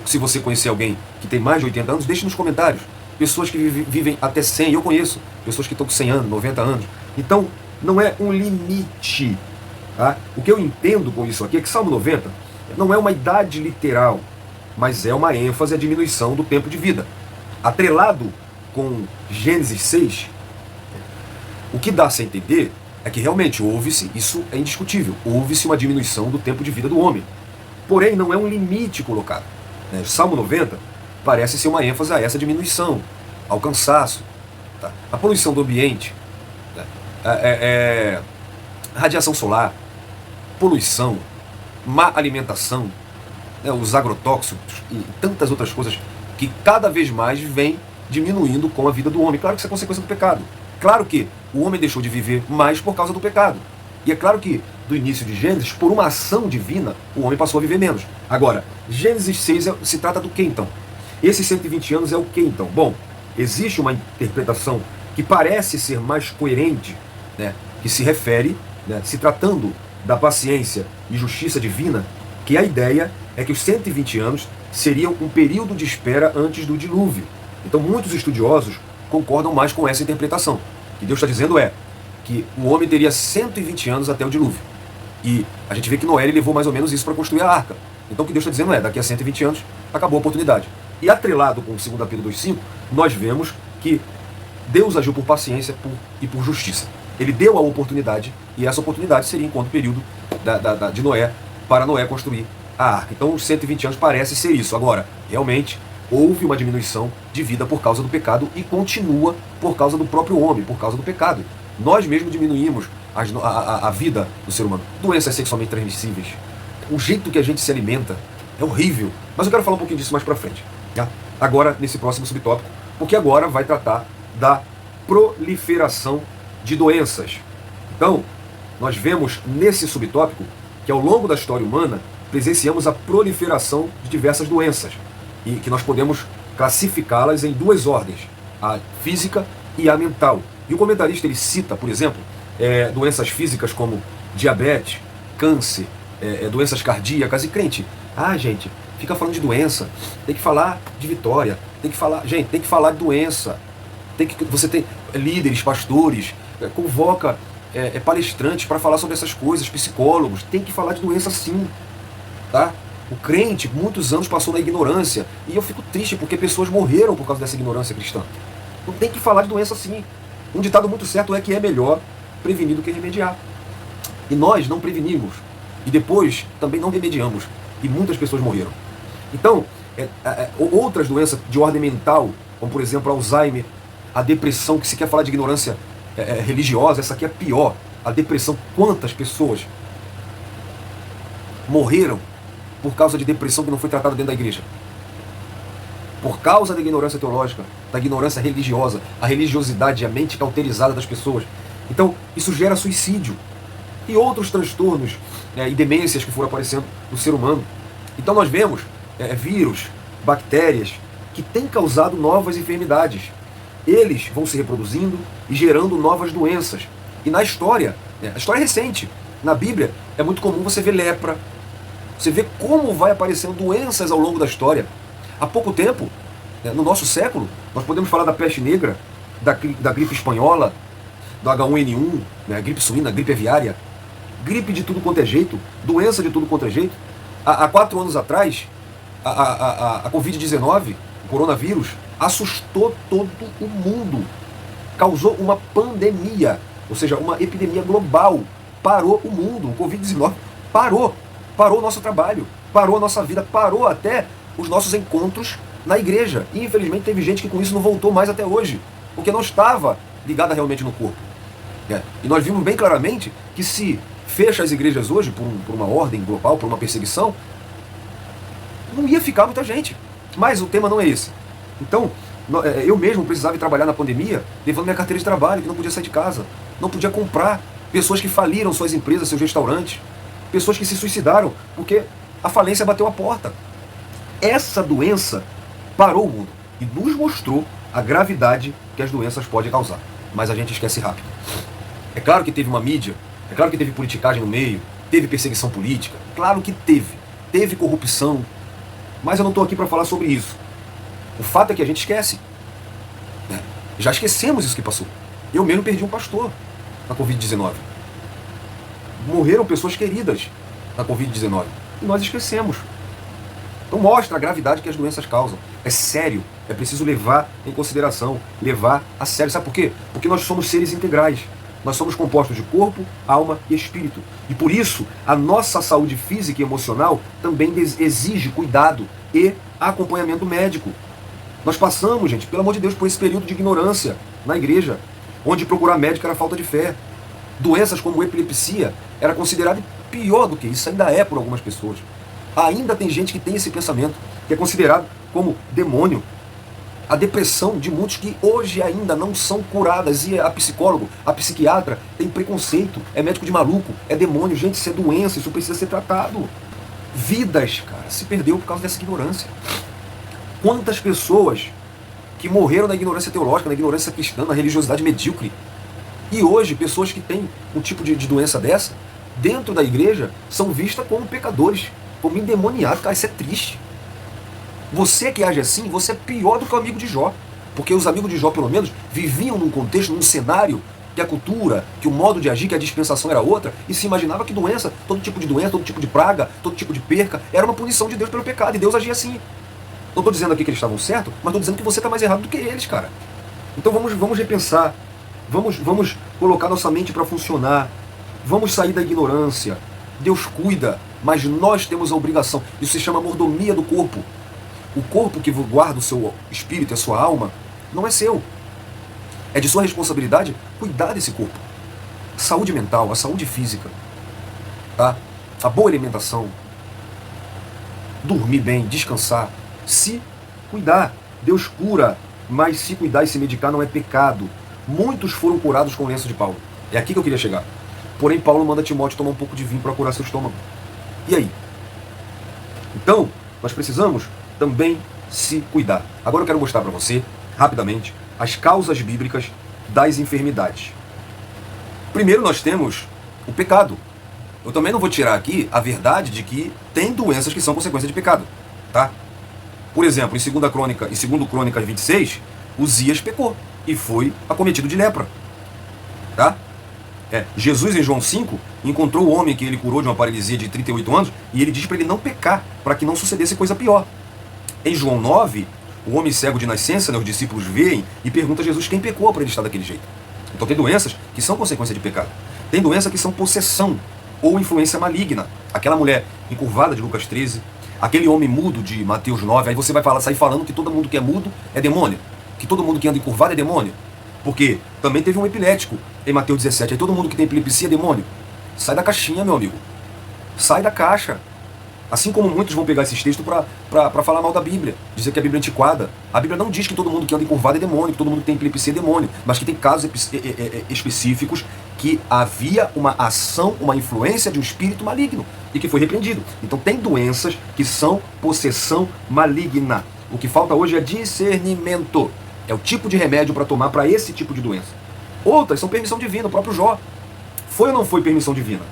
Se você conhecer alguém que tem mais de 80 anos, deixe nos comentários. Pessoas que vivem até 100, eu conheço pessoas que estão com 100 anos, 90 anos. Então, não é um limite. Tá? O que eu entendo com isso aqui é que Salmo 90 não é uma idade literal, mas é uma ênfase à diminuição do tempo de vida. Atrelado com Gênesis 6, o que dá-se a entender é que realmente houve-se, isso é indiscutível, houve-se uma diminuição do tempo de vida do homem. Porém, não é um limite colocado. Salmo 90 parece ser uma ênfase a essa diminuição, ao cansaço, tá? A poluição do ambiente, né? Radiação solar, poluição, má alimentação, né? Os agrotóxicos e tantas outras coisas que cada vez mais vem diminuindo com a vida do homem. Claro que isso é consequência do pecado. Claro que o homem deixou de viver mais por causa do pecado. E é claro que, do início de Gênesis, por uma ação divina, o homem passou a viver menos. Agora, Gênesis 6 se trata do que então? Esses 120 anos é o que então? Bom, existe uma interpretação que parece ser mais coerente, né, que se refere, né, se tratando da paciência e justiça divina, Que a ideia é que os 120 anos seriam um período de espera antes do dilúvio. Então muitos estudiosos concordam mais com essa interpretação. O que Deus está dizendo é que o homem teria 120 anos até o dilúvio. E a gente vê que Noé levou mais ou menos isso para construir a arca. Então o que Deus está dizendo é, daqui a 120 anos acabou a oportunidade. E atrelado com o 2 Pedro 2,5, nós vemos que Deus agiu por paciência e por justiça. Ele deu a oportunidade, e essa oportunidade seria enquanto período de Noé, para Noé construir a arca. Então os 120 anos parece ser isso. Agora, realmente, houve uma diminuição de vida por causa do pecado e continua por causa do próprio homem, por causa do pecado. Nós mesmos diminuímos a vida do ser humano. Doenças sexualmente transmissíveis. O jeito que a gente se alimenta é horrível. Mas eu quero falar um pouquinho disso mais pra frente. Tá? Agora, nesse próximo subtópico, porque agora vai tratar da proliferação de doenças. Então, nós vemos nesse subtópico que ao longo da história humana presenciamos a proliferação de diversas doenças e que nós podemos classificá-las em duas ordens, a física e a mental. E o comentarista ele cita, por exemplo, doenças físicas como diabetes, câncer, doenças cardíacas e crente. Gente, fica falando de doença, tem que falar de vitória, tem que falar de doença. Você tem líderes, pastores, convoca palestrantes para falar sobre essas coisas, psicólogos, tem que falar de doença sim, tá? O crente, muitos anos passou na ignorância, e eu fico triste porque pessoas morreram por causa dessa ignorância cristã. Então tem que falar de doença sim. Um ditado muito certo é que é melhor prevenir do que remediar. E nós não prevenimos, e depois também não remediamos, e muitas pessoas morreram. Então, outras doenças de ordem mental, como por exemplo Alzheimer, a depressão, que se quer falar de ignorância religiosa, essa aqui é pior. A depressão, quantas pessoas morreram por causa de depressão que não foi tratada dentro da igreja? Por causa da ignorância teológica, da ignorância religiosa, a religiosidade, a mente cauterizada das pessoas. Então, isso gera suicídio. E outros transtornos e demências que foram aparecendo no ser humano. Então nós vemos vírus, bactérias, que têm causado novas enfermidades. Eles vão se reproduzindo e gerando novas doenças. E na história, a história é recente, na Bíblia, é muito comum você ver lepra. Você vê como vai aparecendo doenças ao longo da história. Há pouco tempo, no nosso século, nós podemos falar da peste negra, da gripe espanhola, do H1N1, gripe suína, gripe aviária, gripe de tudo quanto é jeito, doença de tudo quanto é jeito. Há 4 anos atrás, a Covid-19, o coronavírus, assustou todo o mundo. Causou uma pandemia, ou seja, uma epidemia global. Parou o mundo. O Covid-19 parou o nosso trabalho, parou a nossa vida, parou até os nossos encontros na igreja. E infelizmente teve gente que com isso não voltou mais até hoje, porque não estava ligada realmente no corpo. E nós vimos bem claramente que se fecha as igrejas hoje por uma ordem global, por uma perseguição, não ia ficar muita gente. Mas o tema não é esse. Então, eu mesmo precisava ir trabalhar na pandemia, levando minha carteira de trabalho, que não podia sair de casa, não podia comprar. Pessoas que faliram suas empresas, seus restaurantes, pessoas que se suicidaram porque a falência bateu a porta. Essa doença parou o mundo e nos mostrou a gravidade que as doenças podem causar. Mas a gente esquece rápido. É claro que teve uma mídia, é claro que teve politicagem no meio, teve perseguição política, claro que teve corrupção, mas eu não estou aqui para falar sobre isso. O fato é que a gente esquece. Já esquecemos isso que passou. Eu mesmo perdi um pastor na Covid-19. Morreram pessoas queridas na Covid-19. E nós esquecemos. Então mostra a gravidade que as doenças causam. É sério. É preciso levar em consideração. Levar a sério. Sabe por quê? Porque nós somos seres integrais. Nós somos compostos de corpo, alma e espírito. E por isso, a nossa saúde física e emocional também exige cuidado e acompanhamento médico. Nós passamos, gente, pelo amor de Deus, por esse período de ignorância na igreja, onde procurar médico era falta de fé. Doenças como epilepsia era considerado pior do que isso, ainda é por algumas pessoas. Ainda tem gente que tem esse pensamento, que é considerado como demônio. A depressão de muitos que hoje ainda não são curadas, e a psicólogo, a psiquiatra tem preconceito, é médico de maluco, é demônio. Gente, isso é doença, isso precisa ser tratado. Vidas, cara, se perdeu por causa dessa ignorância. Quantas pessoas que morreram na ignorância teológica, na ignorância cristã, na religiosidade medíocre. E hoje, pessoas que têm um tipo de doença dessa, dentro da igreja, são vistas como pecadores. como endemoniado. Cara, isso é triste. Você que age assim, você é pior do que o amigo de Jó. Porque os amigos de Jó, pelo menos, viviam num contexto, num cenário que a cultura, que o modo de agir, que a dispensação era outra, e se imaginava que doença, todo tipo de praga, todo tipo de perca, era uma punição de Deus pelo pecado, e Deus agia assim. Não estou dizendo aqui que eles estavam certos, mas estou dizendo que você está mais errado do que eles, cara. Então vamos repensar, vamos colocar nossa mente para funcionar, vamos sair da ignorância. Deus cuida, mas nós temos a obrigação. Isso se chama mordomia do corpo. O corpo que guarda o seu espírito e a sua alma não é seu. É de sua responsabilidade cuidar desse corpo. A saúde mental, a saúde física, tá? A boa alimentação, dormir bem, descansar, se cuidar. Deus cura, mas se cuidar e se medicar não é pecado. Muitos foram curados com o lenço de Paulo. É aqui que eu queria chegar. Porém, Paulo manda Timóteo tomar um pouco de vinho para curar seu estômago. E aí? Então, nós precisamos também se cuidar. Agora eu quero mostrar para você, rapidamente, as causas bíblicas das enfermidades. Primeiro nós temos o pecado. Eu também não vou tirar aqui a verdade de que tem doenças que são consequência de pecado, tá? Por exemplo, em 2 Crônicas 26, Uzias pecou e foi acometido de lepra, tá? Jesus, em João 5, encontrou o homem que ele curou de uma paralisia de 38 anos e ele diz para ele não pecar, para que não sucedesse coisa pior. Em João 9, o homem cego de nascença, os discípulos veem e perguntam a Jesus quem pecou para ele estar daquele jeito. Então tem doenças que são consequência de pecado. Tem doenças que são possessão ou influência maligna. Aquela mulher encurvada de Lucas 13, aquele homem mudo de Mateus 9, aí você vai sair falando que todo mundo que é mudo é demônio, que todo mundo que anda encurvado é demônio. Porque também teve um epilético em Mateus 17, aí todo mundo que tem epilepsia é demônio. Sai da caixinha, meu amigo. Sai da caixa. Assim como muitos vão pegar esses textos para falar mal da Bíblia, dizer que a Bíblia é antiquada. A Bíblia não diz que todo mundo que anda encurvado é demônio, que todo mundo que tem epilepsia é demônio, mas que tem casos específicos que havia uma ação, uma influência de um espírito maligno e que foi repreendido. Então tem doenças que são possessão maligna. O que falta hoje é discernimento. É o tipo de remédio para tomar para esse tipo de doença. Outras são permissão divina, o próprio Jó. Foi ou não foi permissão divina?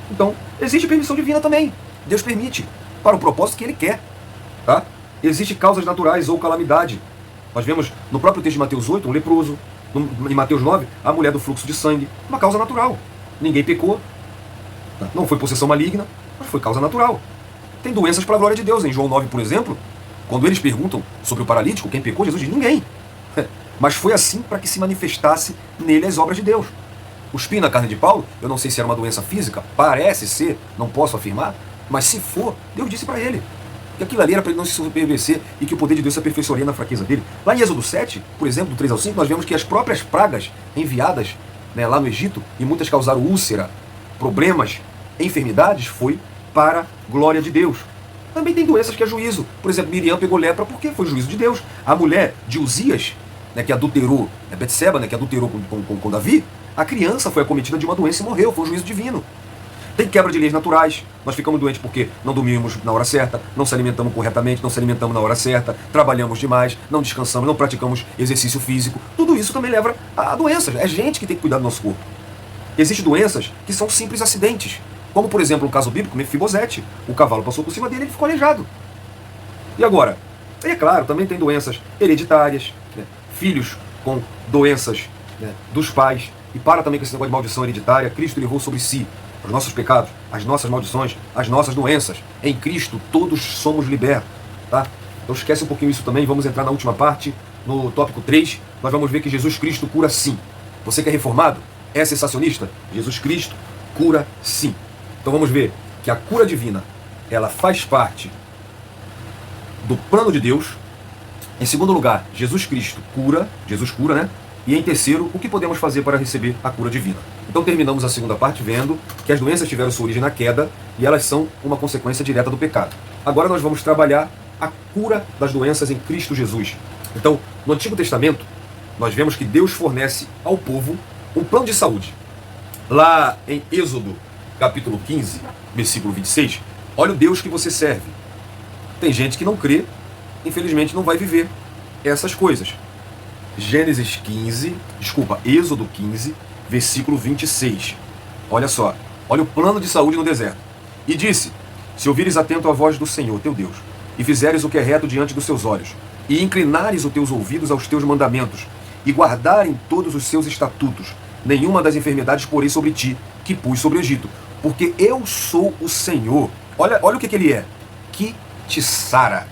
Então, existe permissão divina também. Deus permite, para o propósito que Ele quer. Tá? Existem causas naturais ou calamidade. Nós vemos no próprio texto de Mateus 8, um leproso. Em Mateus 9, a mulher do fluxo de sangue. Uma causa natural. Ninguém pecou. Não foi possessão maligna, mas foi causa natural. Tem doenças para a glória de Deus. Em João 9, por exemplo, quando eles perguntam sobre o paralítico, quem pecou, Jesus diz, ninguém. Mas foi assim para que se manifestasse nele as obras de Deus. O espinho na carne de Paulo, eu não sei se era uma doença física, parece ser, não posso afirmar, mas se for, Deus disse para ele que aquilo ali era para ele não se submeter e que o poder de Deus se aperfeiçoaria na fraqueza dele. Lá em Êxodo 7, por exemplo, do 3 ao 5, nós vemos que as próprias pragas enviadas, lá no Egito, e muitas causaram úlcera, problemas, enfermidades, foi para a glória de Deus. Também tem doenças que é juízo. Por exemplo, Miriam pegou lepra porque foi juízo de Deus. A mulher de Uzias, que adulterou, Betseba, que adulterou com Davi, a criança foi acometida de uma doença e morreu, foi um juízo divino. Tem quebra de leis naturais, nós ficamos doentes porque não dormimos na hora certa, não se alimentamos corretamente, não se alimentamos na hora certa, trabalhamos demais, não descansamos, não praticamos exercício físico. Tudo isso também leva a doenças. É gente que tem que cuidar do nosso corpo. Existem doenças que são simples acidentes, como por exemplo o caso bíblico, Mefibosete. O cavalo passou por cima dele e ele ficou aleijado. E agora? É claro, também tem doenças hereditárias, filhos com doenças dos pais. E para também com esse negócio de maldição hereditária, Cristo levou sobre si os nossos pecados, as nossas maldições, as nossas doenças. Em Cristo todos somos libertos. Tá? Então esquece um pouquinho isso também. Vamos entrar na última parte, no tópico 3. Nós vamos ver que Jesus Cristo cura sim. Você que é reformado, é sensacionista? Jesus Cristo cura sim. Então vamos ver que a cura divina, ela faz parte do plano de Deus. Em segundo lugar, Jesus Cristo cura, Jesus cura, né? E em terceiro, o que podemos fazer para receber a cura divina? Então terminamos a segunda parte vendo que as doenças tiveram sua origem na queda e elas são uma consequência direta do pecado. Agora nós vamos trabalhar a cura das doenças em Cristo Jesus. Então, no Antigo Testamento, nós vemos que Deus fornece ao povo um plano de saúde. Lá em Êxodo, capítulo 15, versículo 26, olha o Deus que você serve. Tem gente que não crê, infelizmente não vai viver essas coisas. Êxodo 15, versículo 26. Olha só, olha o plano de saúde no deserto. E disse, Se ouvires atento a voz do Senhor, teu Deus, e fizeres o que é reto diante dos seus olhos, e inclinares os teus ouvidos aos teus mandamentos, e guardarem todos os seus estatutos, nenhuma das enfermidades porei sobre ti, que pus sobre o Egito, porque eu sou o Senhor. Olha o que ele é, que te sara.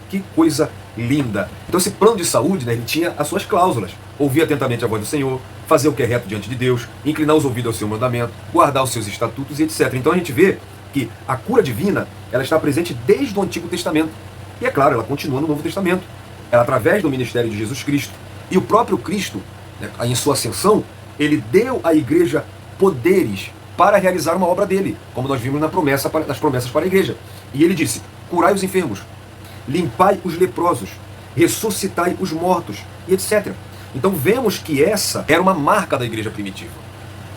Que coisa linda. Então esse plano de saúde, né, ele tinha as suas cláusulas. Ouvir atentamente a voz do Senhor, fazer o que é reto diante de Deus, inclinar os ouvidos ao seu mandamento, guardar os seus estatutos e etc. Então a gente vê que a cura divina, ela está presente desde o Antigo Testamento. E é claro, ela continua no Novo Testamento. Ela através do ministério de Jesus Cristo. E o próprio Cristo, né, em sua ascensão, ele deu à igreja poderes para realizar uma obra dele, como nós vimos nas promessas para a igreja. E ele disse: curai os enfermos, limpai os leprosos, ressuscitai os mortos, e etc. Então vemos que essa era uma marca da igreja primitiva.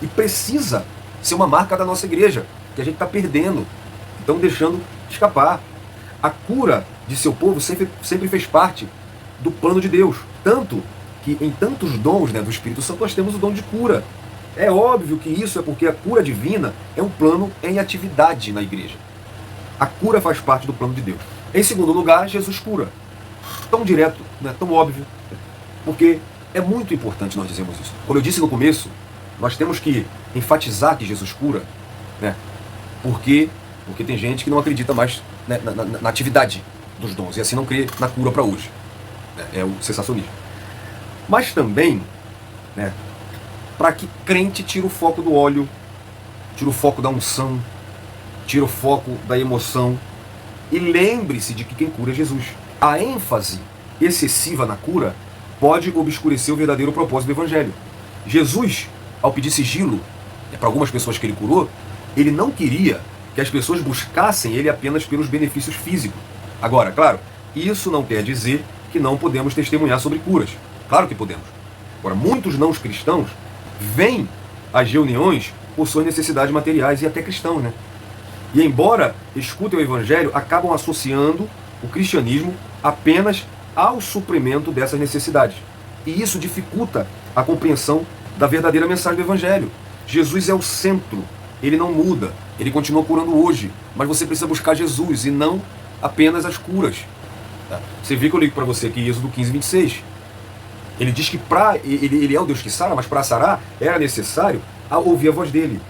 E precisa ser uma marca da nossa igreja, que a gente está perdendo, então deixando escapar. A cura de seu povo sempre fez parte do plano de Deus. Tanto que em tantos dons, né, do Espírito Santo nós temos o dom de cura. É óbvio que isso é porque a cura divina é um plano em atividade na igreja. A cura faz parte do plano de Deus. Em segundo lugar, Jesus cura. Tão direto, né, tão óbvio, porque é muito importante nós dizermos isso. Como eu disse no começo, nós temos que enfatizar que Jesus cura, né, porque tem gente que não acredita mais, né, na atividade dos dons e assim não crê na cura para hoje. É o sensacionismo. Mas também, né, para que crente tire o foco do óleo, tire o foco da unção, tire o foco da emoção e lembre-se de que quem cura é Jesus. A ênfase excessiva na cura pode obscurecer o verdadeiro propósito do Evangelho. Jesus, ao pedir sigilo para algumas pessoas que ele curou, ele não queria que as pessoas buscassem ele apenas pelos benefícios físicos. Agora, claro, isso não quer dizer que não podemos testemunhar sobre curas. Claro que podemos. Agora, muitos não cristãos vêm às reuniões por suas necessidades materiais e até cristãos, né? E embora escutem o Evangelho, acabam associando o cristianismo apenas ao suprimento dessas necessidades. E isso dificulta a compreensão da verdadeira mensagem do Evangelho. Jesus é o centro, ele não muda, ele continua curando hoje, mas você precisa buscar Jesus e não apenas as curas. Você viu que eu ligo para você aqui Êxodo 15:26. Ele diz que ele é o Deus que sara, mas para sarar era necessário ouvir a voz dele,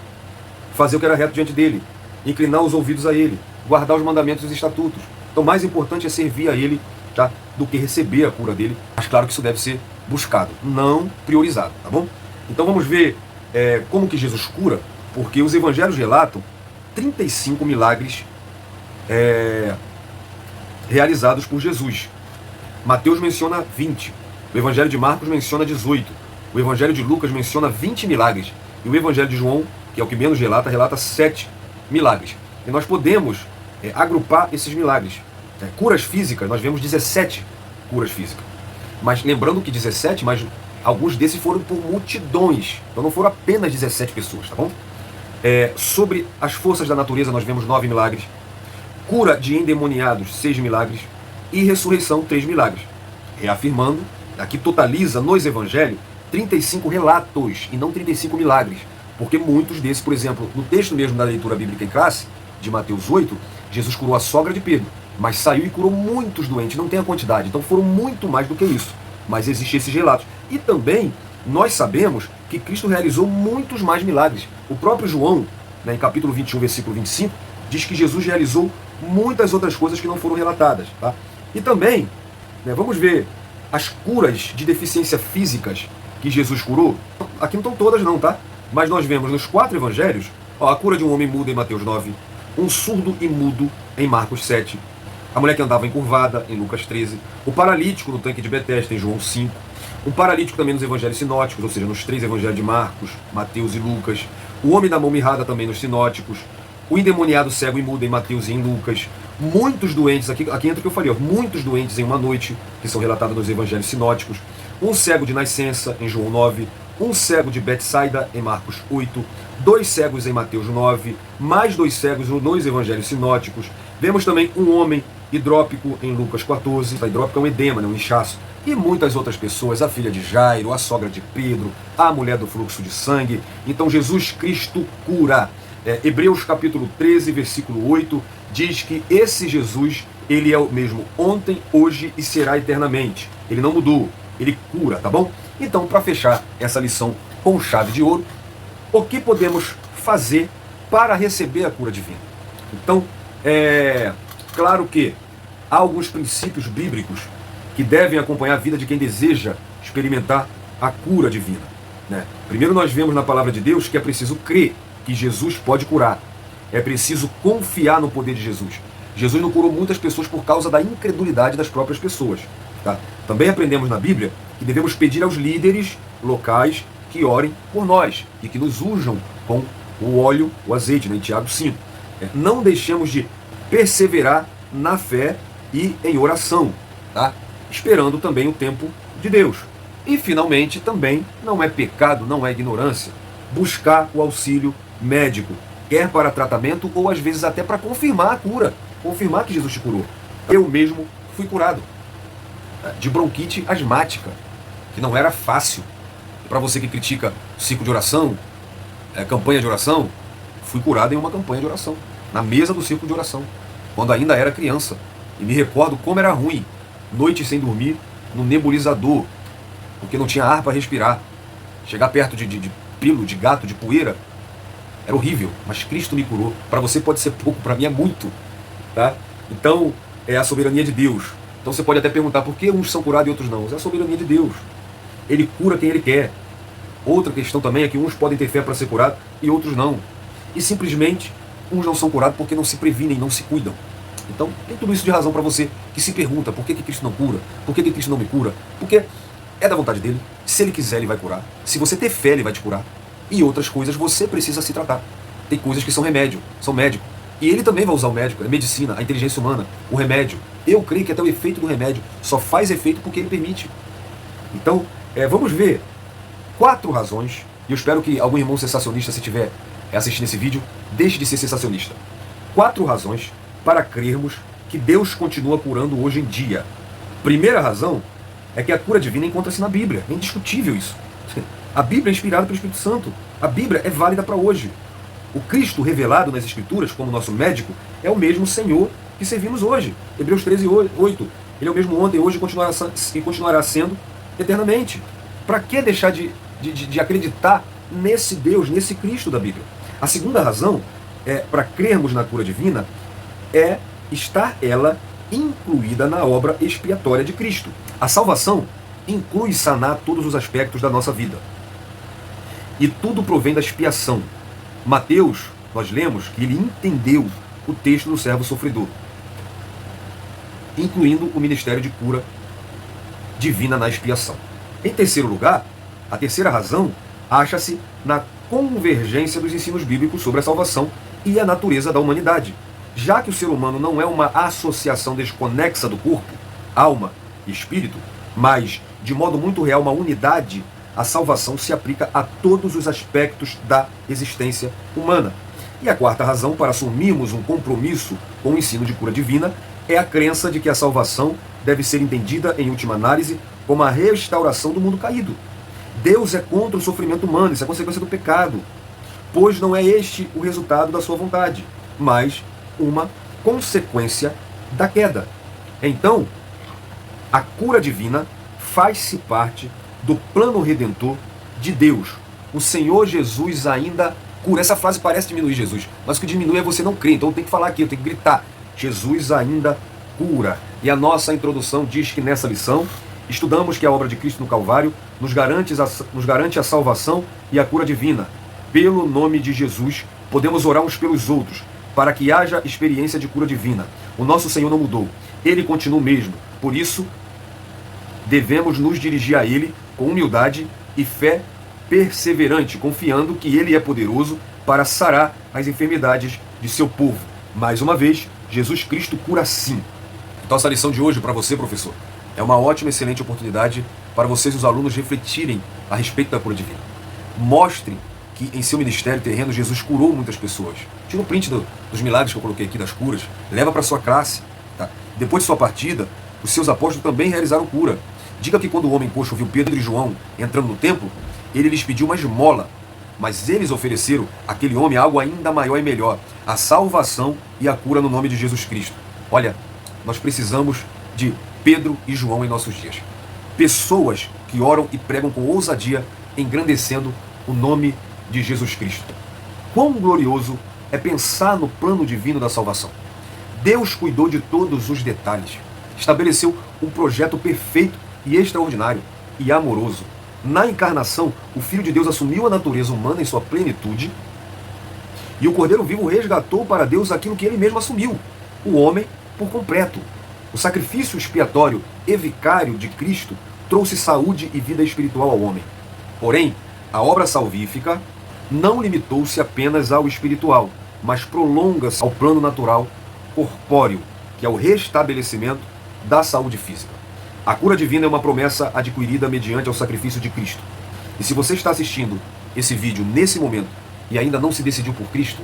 fazer o que era reto diante dele, inclinar os ouvidos a ele, guardar os mandamentos e os estatutos. Então, mais importante é servir a ele, tá, do que receber a cura dele. Mas claro que isso deve ser buscado, não priorizado, tá bom? Então vamos ver como que Jesus cura, porque os evangelhos relatam 35 milagres realizados por Jesus. Mateus menciona 20, o evangelho de Marcos menciona 18, o evangelho de Lucas menciona 20 milagres, e o evangelho de João, que é o que menos relata 7 milagres. E nós podemos agrupar esses milagres. Curas físicas, nós vemos 17 curas físicas. Mas lembrando que 17, mas alguns desses foram por multidões. Então não foram apenas 17 pessoas, tá bom? Sobre as forças da natureza nós vemos 9 milagres. Cura de endemoniados, 6 milagres. E ressurreição, 3 milagres. Reafirmando, aqui totaliza nos evangelhos 35 relatos e não 35 milagres. Porque muitos desses, por exemplo, no texto mesmo da leitura bíblica em classe, de Mateus 8, Jesus curou a sogra de Pedro, mas saiu e curou muitos doentes, não tem a quantidade, então foram muito mais do que isso. Mas existem esses relatos. E também nós sabemos que Cristo realizou muitos mais milagres. O próprio João, né, em capítulo 21, versículo 25, diz que Jesus realizou muitas outras coisas que não foram relatadas. Tá? E também, né, vamos ver as curas de deficiência físicas que Jesus curou. Aqui não estão todas não, tá? Mas nós vemos nos 4 evangelhos, a cura de um homem mudo em Mateus 9, um surdo e mudo em Marcos 7, a mulher que andava encurvada em Lucas 13, o paralítico no tanque de Betesda em João 5, um paralítico também nos evangelhos sinóticos, ou seja, nos 3 evangelhos de Marcos, Mateus e Lucas, o homem da mão mirrada também nos sinóticos, o endemoniado cego e mudo em Mateus e em Lucas, muitos doentes, aqui entra o que eu falei, muitos doentes em uma noite, que são relatados nos evangelhos sinóticos, um cego de nascença em João 9, um cego de Betsaida em Marcos 8, 2 cegos em Mateus 9, mais 2 cegos nos evangelhos sinóticos. Vemos também um homem hidrópico em Lucas 14, a hidrópica é um edema, né, um inchaço, e muitas outras pessoas, a filha de Jairo, a sogra de Pedro, a mulher do fluxo de sangue. Então Jesus Cristo cura. Hebreus capítulo 13, versículo 8, diz que esse Jesus, ele é o mesmo ontem, hoje e será eternamente. Ele não mudou, ele cura, tá bom? Então, para fechar essa lição com chave de ouro, o que podemos fazer para receber a cura divina? Então, claro que há alguns princípios bíblicos que devem acompanhar a vida de quem deseja experimentar a cura divina, né? Primeiro, nós vemos na palavra de Deus que é preciso crer que Jesus pode curar. É preciso confiar no poder de Jesus. Jesus não curou muitas pessoas por causa da incredulidade das próprias pessoas, tá? Também aprendemos na Bíblia que devemos pedir aos líderes locais que orem por nós e que nos unjam com o óleo, o azeite, né, em Tiago 5. Não deixemos de perseverar na fé e em oração, tá? Esperando também o tempo de Deus. E finalmente também não é pecado, não é ignorância, buscar o auxílio médico, quer para tratamento ou às vezes até para confirmar a cura, confirmar que Jesus te curou. Eu mesmo fui curado de bronquite asmática, que não era fácil. Para você que critica ciclo de oração, campanha de oração, fui curado em uma campanha de oração, na mesa do círculo de oração, quando ainda era criança. E me recordo como era ruim, noites sem dormir, no nebulizador, porque não tinha ar para respirar. Chegar perto de pelo, de gato, de poeira, era horrível, mas Cristo me curou. Para você pode ser pouco, para mim é muito, tá? Então, é a soberania de Deus. Então você pode até perguntar por que uns são curados e outros não. É a soberania de Deus. Ele cura quem Ele quer. Outra questão também é que uns podem ter fé para ser curados e outros não. E simplesmente, uns não são curados porque não se previnem, não se cuidam. Então, tem tudo isso de razão para você que se pergunta por que Cristo não cura, por que Cristo não me cura, porque é da vontade dele. Se ele quiser, ele vai curar. Se você ter fé, ele vai te curar. E outras coisas você precisa se tratar. Tem coisas que são remédio, são médico. E ele também vai usar o médico, a medicina, a inteligência humana, o remédio. Eu creio que até o efeito do remédio só faz efeito porque ele permite. Então, vamos ver 4 razões, e eu espero que algum irmão sensacionista, se estiver assistindo esse vídeo, deixe de ser sensacionista. 4 razões para crermos que Deus continua curando hoje em dia. Primeira razão é que a cura divina encontra-se na Bíblia. É indiscutível isso. A Bíblia é inspirada pelo Espírito Santo. A Bíblia é válida para hoje. O Cristo revelado nas Escrituras como nosso médico é o mesmo Senhor que servimos hoje. Hebreus 13, 8. Ele é o mesmo ontem, hoje e continuará sendo eternamente. Para que deixar de acreditar nesse Deus, nesse Cristo da Bíblia? A segunda razão para crermos na cura divina é estar ela incluída na obra expiatória de Cristo. A salvação inclui sanar todos os aspectos da nossa vida. E tudo provém da expiação. Mateus, nós lemos que ele entendeu o texto do servo sofredor, incluindo o ministério de cura divina na expiação. Em terceiro lugar, a terceira razão acha-se na convergência dos ensinos bíblicos sobre a salvação e a natureza da humanidade. Já que o ser humano não é uma associação desconexa do corpo, alma e espírito, mas, de modo muito real, uma unidade, a salvação se aplica a todos os aspectos da existência humana. E a quarta razão para assumirmos um compromisso com o ensino de cura divina é a crença de que a salvação deve ser entendida, em última análise, como a restauração do mundo caído. Deus é contra o sofrimento humano, isso é consequência do pecado, pois não é este o resultado da sua vontade, mas uma consequência da queda. Então, a cura divina faz-se parte do plano redentor de Deus. O Senhor Jesus ainda cura. Essa frase parece diminuir Jesus, mas o que diminui é você não crer. Então eu tenho que falar aqui, eu tenho que gritar. Jesus ainda cura. E a nossa introdução diz que nessa lição estudamos que a obra de Cristo no Calvário nos garante a salvação e a cura divina. Pelo nome de Jesus, podemos orar uns pelos outros, para que haja experiência de cura divina. O nosso Senhor não mudou. Ele continua o mesmo. Por isso, devemos nos dirigir a Ele com humildade e fé perseverante, confiando que Ele é poderoso para sarar as enfermidades de seu povo. Mais uma vez, Jesus Cristo cura sim. Então essa lição de hoje para você, professor, é uma ótima, excelente oportunidade para vocês, os alunos, refletirem a respeito da cura divina. Mostre que em seu ministério terreno Jesus curou muitas pessoas. Tira o print dos milagres que eu coloquei aqui, das curas, leva para sua classe. Tá? Depois de sua partida, os seus apóstolos também realizaram cura. Diga que quando o homem coxo viu Pedro e João entrando no templo, ele lhes pediu uma esmola. Mas eles ofereceram àquele homem algo ainda maior e melhor: a salvação e a cura no nome de Jesus Cristo. Olha, nós precisamos de Pedro e João em nossos dias. Pessoas que oram e pregam com ousadia, engrandecendo o nome de Jesus Cristo. Quão glorioso é pensar no plano divino da salvação. Deus cuidou de todos os detalhes. Estabeleceu um projeto perfeito e extraordinário e amoroso. Na encarnação, o Filho de Deus assumiu a natureza humana em sua plenitude e o Cordeiro vivo resgatou para Deus aquilo que ele mesmo assumiu, o homem por completo. O sacrifício expiatório e vicário de Cristo trouxe saúde e vida espiritual ao homem. Porém, a obra salvífica não limitou-se apenas ao espiritual, mas prolonga-se ao plano natural corpóreo, que é o restabelecimento da saúde física. A cura divina é uma promessa adquirida mediante o sacrifício de Cristo. E se você está assistindo esse vídeo nesse momento e ainda não se decidiu por Cristo,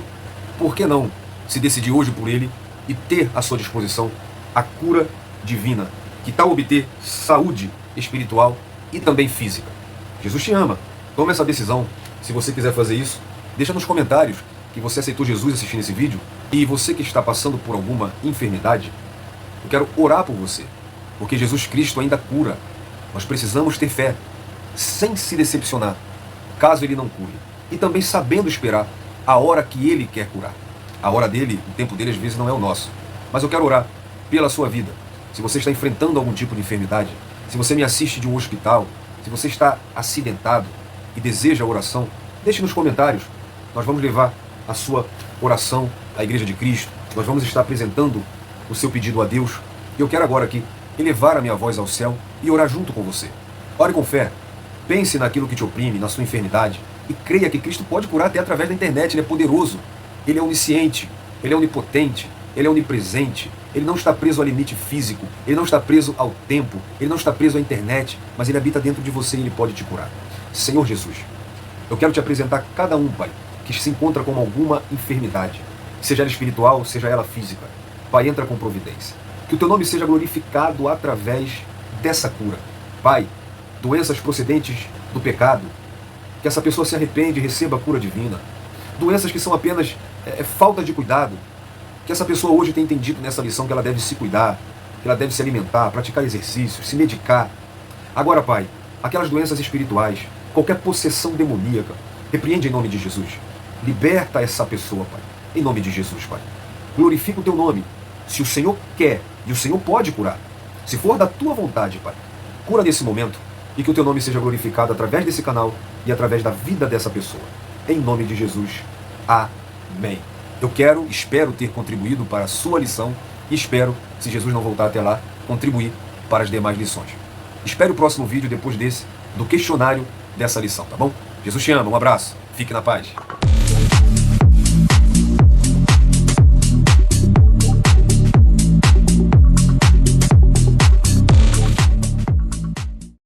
por que não se decidir hoje por Ele e ter à sua disposição a cura divina, que tal obter saúde espiritual e também física? Jesus te ama. Tome essa decisão. Se você quiser fazer isso, deixa nos comentários que você aceitou Jesus assistindo esse vídeo. E você que está passando por alguma enfermidade, eu quero orar por você, porque Jesus Cristo ainda cura. Nós precisamos ter fé, sem se decepcionar, caso Ele não cure. E também sabendo esperar a hora que Ele quer curar. A hora dele, o tempo dele às vezes não é o nosso. Mas eu quero orar pela sua vida. Se você está enfrentando algum tipo de enfermidade, se você me assiste de um hospital, se você está acidentado e deseja oração, deixe nos comentários. Nós vamos levar a sua oração à Igreja de Cristo. Nós vamos estar apresentando o seu pedido a Deus. E eu quero agora aqui elevar a minha voz ao céu e orar junto com você. Ore com fé. Pense naquilo que te oprime, na sua enfermidade. E creia que Cristo pode curar até através da internet. Ele é poderoso. Ele é onisciente. Ele é onipotente. Ele é onipresente. Ele não está preso ao limite físico. Ele não está preso ao tempo. Ele não está preso à internet. Mas Ele habita dentro de você e Ele pode te curar. Senhor Jesus, eu quero te apresentar cada um, Pai, que se encontra com alguma enfermidade, seja ela espiritual, seja ela física. Pai, entra com providência. Que o Teu nome seja glorificado através dessa cura. Pai, doenças procedentes do pecado, que essa pessoa se arrepende e receba a cura divina. Doenças que são apenas falta de cuidado, que essa pessoa hoje tem entendido nessa lição que ela deve se cuidar, que ela deve se alimentar, praticar exercícios, se medicar. Agora, Pai, aquelas doenças espirituais, qualquer possessão demoníaca, repreende em nome de Jesus. Liberta essa pessoa, Pai, em nome de Jesus, Pai. Glorifica o Teu nome. Se o Senhor quer e o Senhor pode curar, se for da Tua vontade, Pai, cura nesse momento e que o Teu nome seja glorificado através desse canal e através da vida dessa pessoa. Em nome de Jesus. Amém. Eu espero ter contribuído para a sua lição e espero, se Jesus não voltar até lá, contribuir para as demais lições. Espere o próximo vídeo depois desse, do questionário dessa lição, tá bom? Jesus te ama, um abraço, fique na paz.